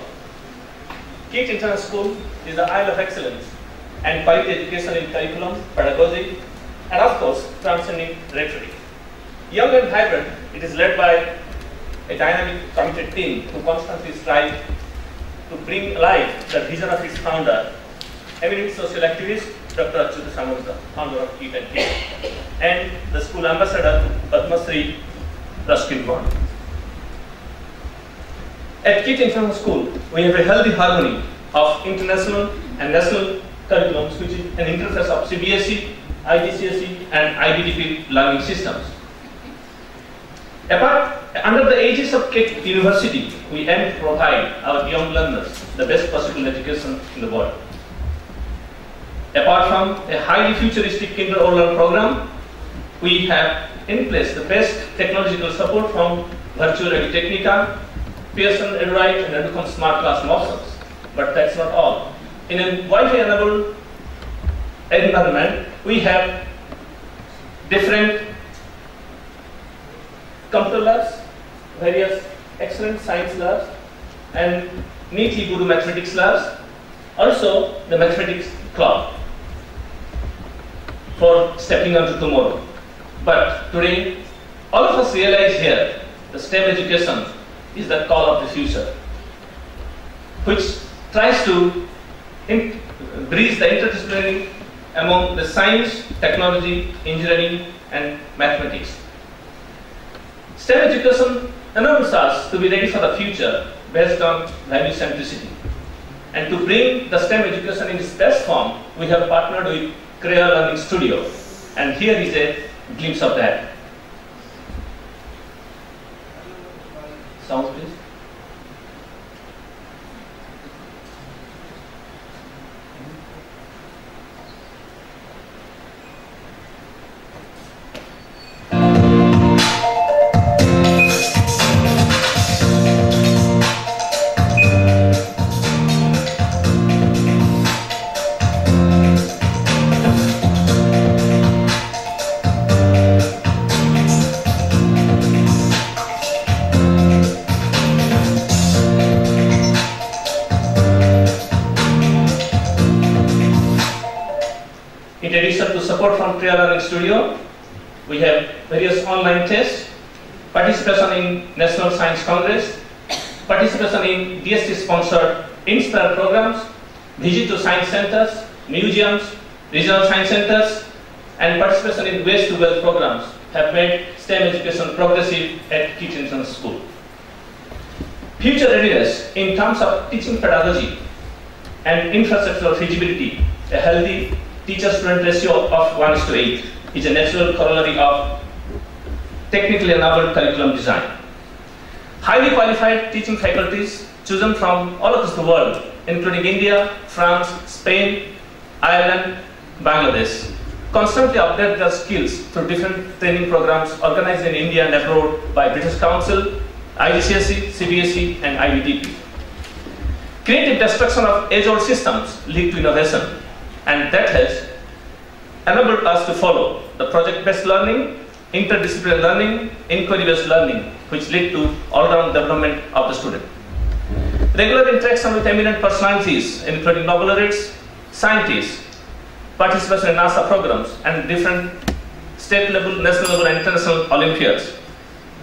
KIT International School is the isle of excellence and quality education in curriculum, pedagogy, and of course, transcending rhetoric. Young and vibrant, it is led by a dynamic, committed team who constantly strive to bring alive the vision of its founder, eminent social activist, Dr. Achyuta Samartha, founder of KIT and KIT, and the school ambassador, Padma Shri Ruskin Bond. At KIT International School, we have a healthy harmony of international and national curriculums, which is an interface of CBSE, IGCSE, and IBDP learning systems. Under the aegis of KIT University, we aim to provide our young learners the best possible education in the world. Apart from a highly futuristic kindergarten program, we have in place the best technological support from Virtual Edutechnica, Pearson EduRite, and Educom Smart Classroom options. But that's not all. In a Wi-Fi enabled environment, we have different computer labs, various excellent science labs, and neatly Guru mathematics labs, also the mathematics club for stepping on to tomorrow. But today, all of us realize here, the STEM education is the call of the future, which tries to bridge the interdisciplinary among the science, technology, engineering, and mathematics. STEM education enables us to be ready for the future based on value centricity. And to bring the STEM education in its best form, we have partnered with Create Learning Studio. And here is a glimpse of that. Sound please. In addition to support from Create Learning Studio, we have various online tests, participation in National Science Congress, participation in DST-sponsored Inspire programs, visit to science centers, museums, regional science centers, and participation in Waste to Wealth programs have made STEM education progressive at KIT International School. Future readiness in terms of teaching pedagogy and infrastructural feasibility, a healthy teacher-student ratio of 1:8 is a natural corollary of technically enabled curriculum design. Highly qualified teaching faculties chosen from all across the world, including India, France, Spain, Ireland, Bangladesh, constantly update their skills through different training programs organized in India and abroad by British Council, IGCSE, CBSE, and IBDP. Creative destruction of age-old systems lead to innovation, and that has enabled us to follow the project-based learning, interdisciplinary learning, inquiry-based learning, which lead to all-round development of the student. Regular interaction with eminent personalities, including Nobel laureates, scientists, participation in NASA programs, and different state level, national level, and international Olympiads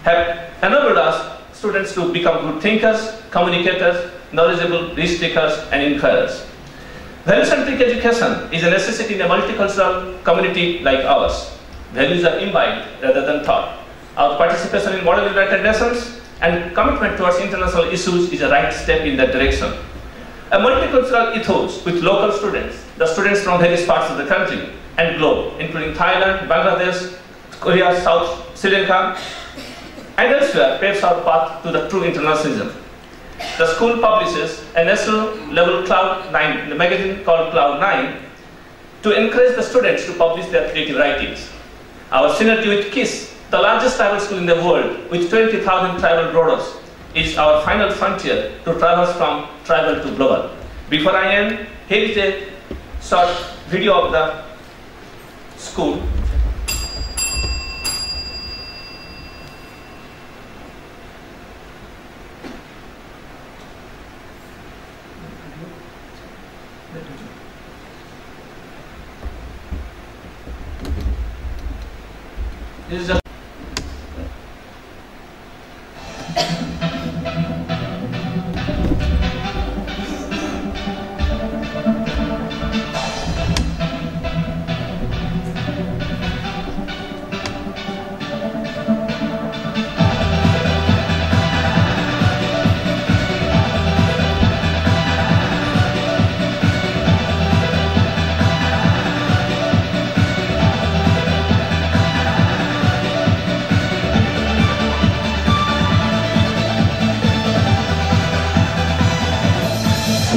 have enabled us students to become good thinkers, communicators, knowledgeable risk takers, and inquirers. Value-centric education is a necessity in a multicultural community like ours. Values are imbibed rather than taught. Our participation in Model United Nations and commitment towards international issues is a right step in that direction. A multicultural ethos with local students, the students from various parts of the country and globe, including Thailand, Bangladesh, Korea, South Sri Lanka, and elsewhere, paves our path to the true internationalism. The school publishes a national level Cloud9, the magazine called Cloud9, to encourage the students to publish their creative writings. Our synergy with KISS, the largest tribal school in the world with 20,000 tribal brothers, is our final frontier to traverse from tribal to global. Before I end, here is a short video of the school. This is just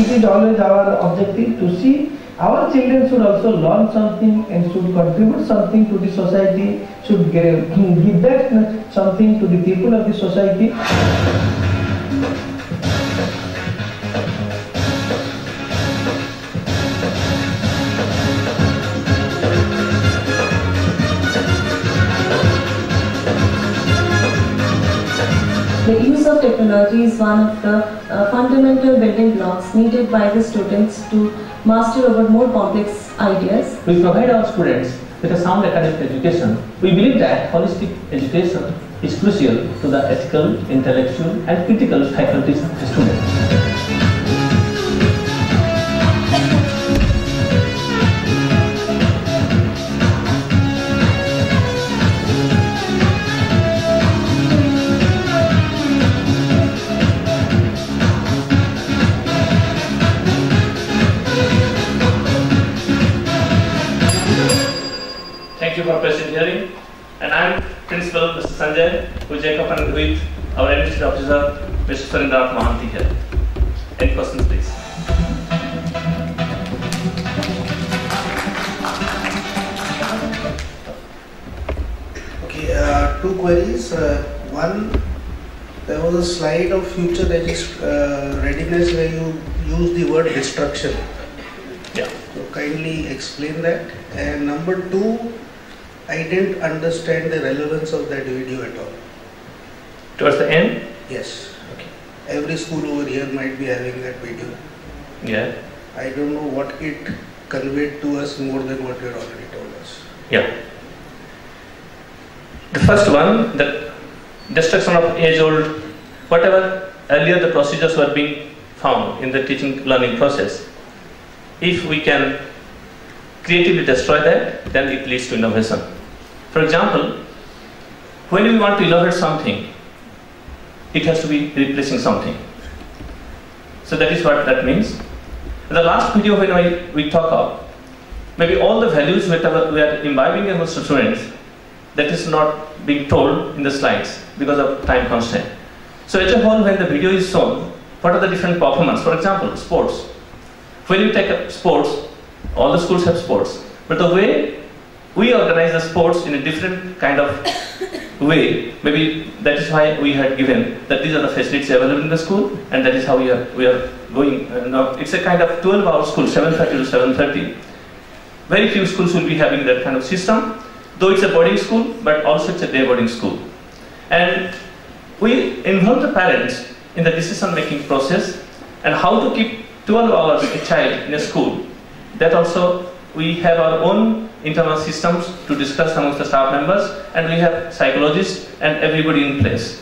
it is always our objective to see our children should also learn something and should contribute something to the society, should give back something to the people of the society. The use of technology is one of the fundamental building blocks needed by the students to master over more complex ideas. We provide our students with a sound academic education. We believe that holistic education is crucial to the ethical, intellectual and critical faculties of the student. Thank you for present hearing, and I am Principal Mr. Sanjay, who is accompanied with our Administrative Officer Mr. Surendranath Mahanti here. Any questions, please? Okay, two queries. One, there was a slide of future readiness where you use the word destruction. Yeah. So kindly explain that. And number two, I didn't understand the relevance of that video at all. Towards the end? Yes. Okay. Every school over here might be having that video. Yeah. I don't know what it conveyed to us more than what you had already told us. Yeah. The first one, the destruction of age-old, whatever earlier the procedures were being found in the teaching learning process, if we can creatively destroy that, then it leads to innovation. For example, when we want to innovate something, it has to be replacing something. So that is what that means. In the last video when we talk of, maybe all the values whatever we are imbibing amongst the students, that is not being told in the slides because of time constraint. So as a whole, when the video is shown, what are the different performance? For example, sports. When you take up sports, all the schools have sports, but the way we organize the sports in a different kind of way, maybe that is why we had given that these are the facilities available in the school, and that is how we are going. Now it's a kind of 12-hour school, 7:30 to 7:30. Very few schools will be having that kind of system, though it's a boarding school, but also it's a day boarding school. And we involve the parents in the decision-making process and how to keep 12 hours a child in a school. That also we have our own internal systems to discuss amongst the staff members, and we have psychologists and everybody in place.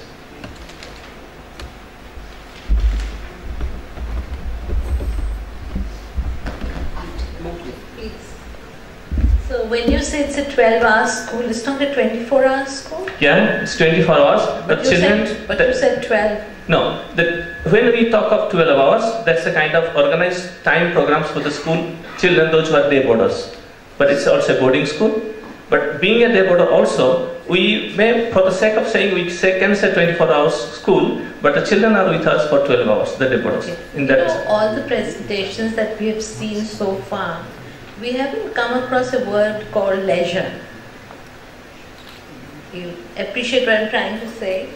So when you say it's a 12-hour school, it's not a 24-hour school? Yeah, it's 24 hours, but children... you said 12. No, when we talk of 12 hours, that's a kind of organized time programs for the school children, those who are day boarders. But it's also a boarding school. But being a day boarder also, we may, for the sake of saying, we can say 24 hours school, but the children are with us for 12 hours, the day boarders. Okay. You know, all the presentations that we have seen so far, we haven't come across a word called leisure. You appreciate what I'm trying to say?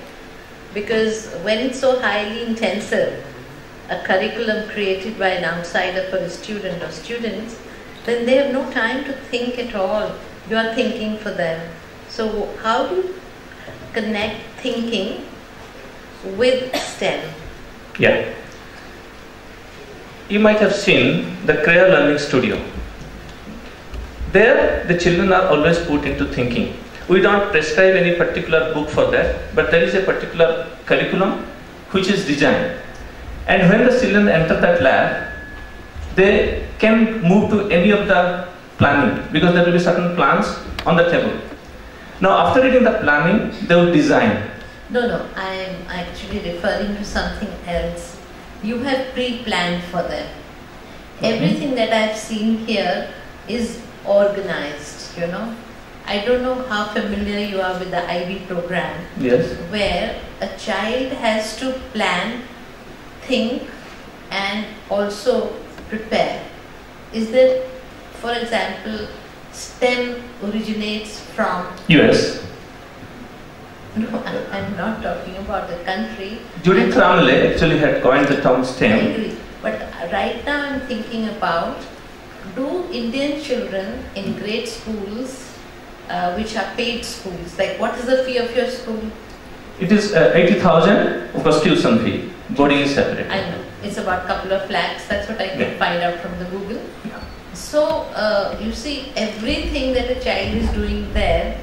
Because when it's so highly intensive, a curriculum created by an outsider for a student or students, then they have no time to think at all. You are thinking for them. So how do you connect thinking with STEM? Yeah. You might have seen the Career Learning Studio. There, the children are always put into thinking. We don't prescribe any particular book for that, but there is a particular curriculum which is designed. And when the children enter that lab, they can move to any of the planning, because there will be certain plans on the table. Now, after reading the planning, they will design. No, I am actually referring to something else. You have pre-planned for them. Everything that I've seen here is organized, you know. I don't know how familiar you are with the IB program. Yes. Where a child has to plan, think, and also prepare. Is that, for example, STEM originates from US. No, I'm not talking about the country. Judith Ramle actually had coined the term STEM. I agree. But right now I'm thinking about, do Indian children in grade schools, which are paid schools, like what is the fee of your school? It is 80,000, of course tuition fee. Boarding is separate. I know. It's about a couple of lakhs. That's what I can find out from the Google. So, you see, everything that a child is doing there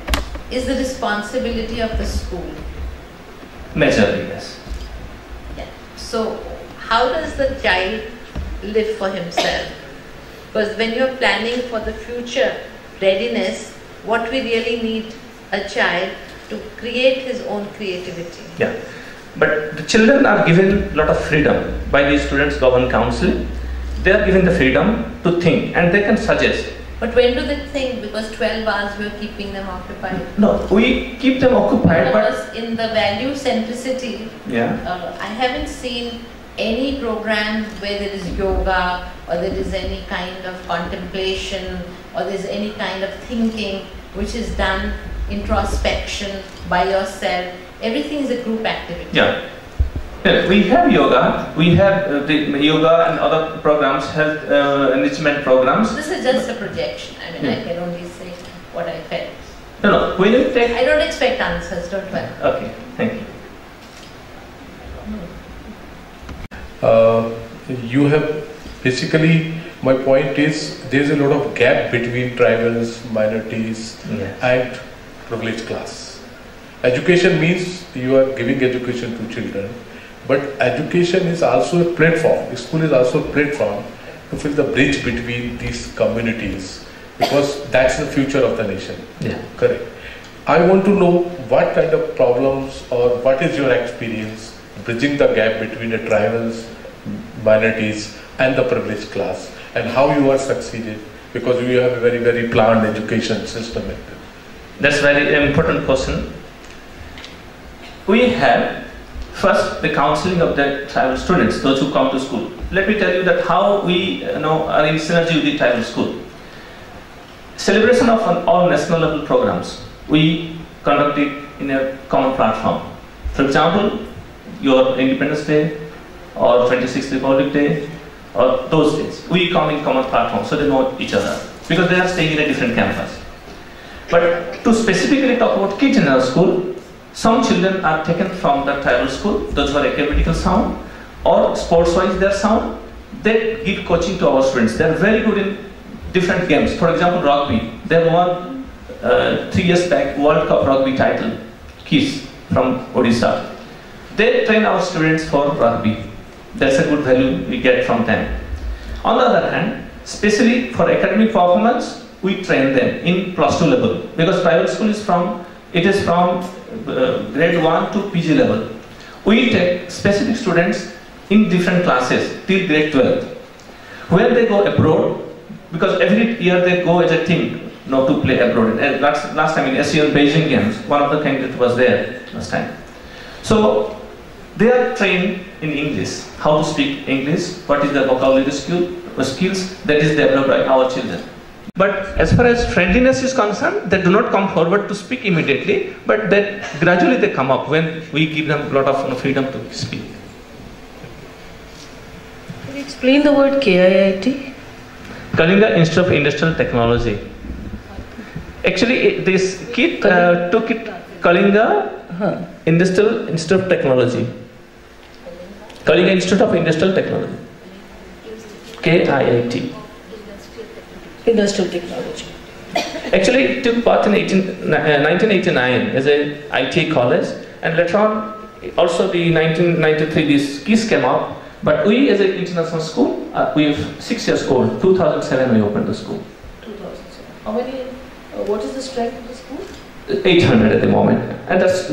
is the responsibility of the school. Majorly, yes. Yeah. So, how does the child live for himself? Because when you're planning for the future readiness, what we really need a child to create his own creativity. Yeah. But the children are given a lot of freedom by the students' government council. They are given the freedom to think and they can suggest. But when do they think? Because 12 hours we are keeping them occupied. No, we keep them occupied, because in the value centricity, yeah. I haven't seen any program where there is yoga or there is any kind of contemplation or there is any kind of thinking which is done introspection by yourself. Everything is a group activity. Yeah. Yeah, we have yoga, we have the yoga and other programs, health enrichment programs. This is just a projection. I mean, I can only say what I felt. No, we will take... I don't expect answers, don't worry. Okay, thank you. You have basically, my point is there is a lot of gap between tribals, minorities and privileged class. Education means you are giving education to children, but education is also a platform, school is also a platform to fill the bridge between these communities, because that's the future of the nation. Yeah. Correct. I want to know what kind of problems or what is your experience bridging the gap between the tribals, minorities and the privileged class, and how you are succeeded, because you have a very, very planned education system. That's a very important question. We have first the counseling of the tribal students, those who come to school. Let me tell you that how we are in synergy with the tribal school. Celebration of all national level programs, we conduct it in a common platform. For example, your Independence Day or 26th Republic Day or those days, we come in common platform so they know each other because they are staying in a different campus. But to specifically talk about kids in our school, some children are taken from the tribal school, those who are academically sound or sports-wise they are sound. They give coaching to our students. They are very good in different games. For example, rugby. They won 3 years back World Cup rugby title, kids from Odisha. They train our students for rugby. That's a good value we get from them. On the other hand, especially for academic performance, we train them in +2 level because private school is from grade 1 to PG level. We take specific students in different classes till grade 12. When they go abroad, because every year they go as a team to play abroad. And last time in ASEAN Beijing Games, one of the candidates was there last time. So they are trained in English, how to speak English, what is the vocabulary skills that is developed by our children. But as far as friendliness is concerned, they do not come forward to speak immediately, but that gradually they come up when we give them a lot of freedom to speak. Can you explain the word KIIT? Kalinga Institute of Industrial Technology. Actually, this kid took it Kalinga Industrial Institute of Technology. Kalinga Institute of Industrial Technology. KIIT. Industrial Technology. Actually, it took part in 1989 as a IT college, and later on, also the 1993 this KISS came up. But we as an international school, we have 6 years old. 2007 we opened the school. 2007. How many? What is the strength of the school? 800 at the moment, and that's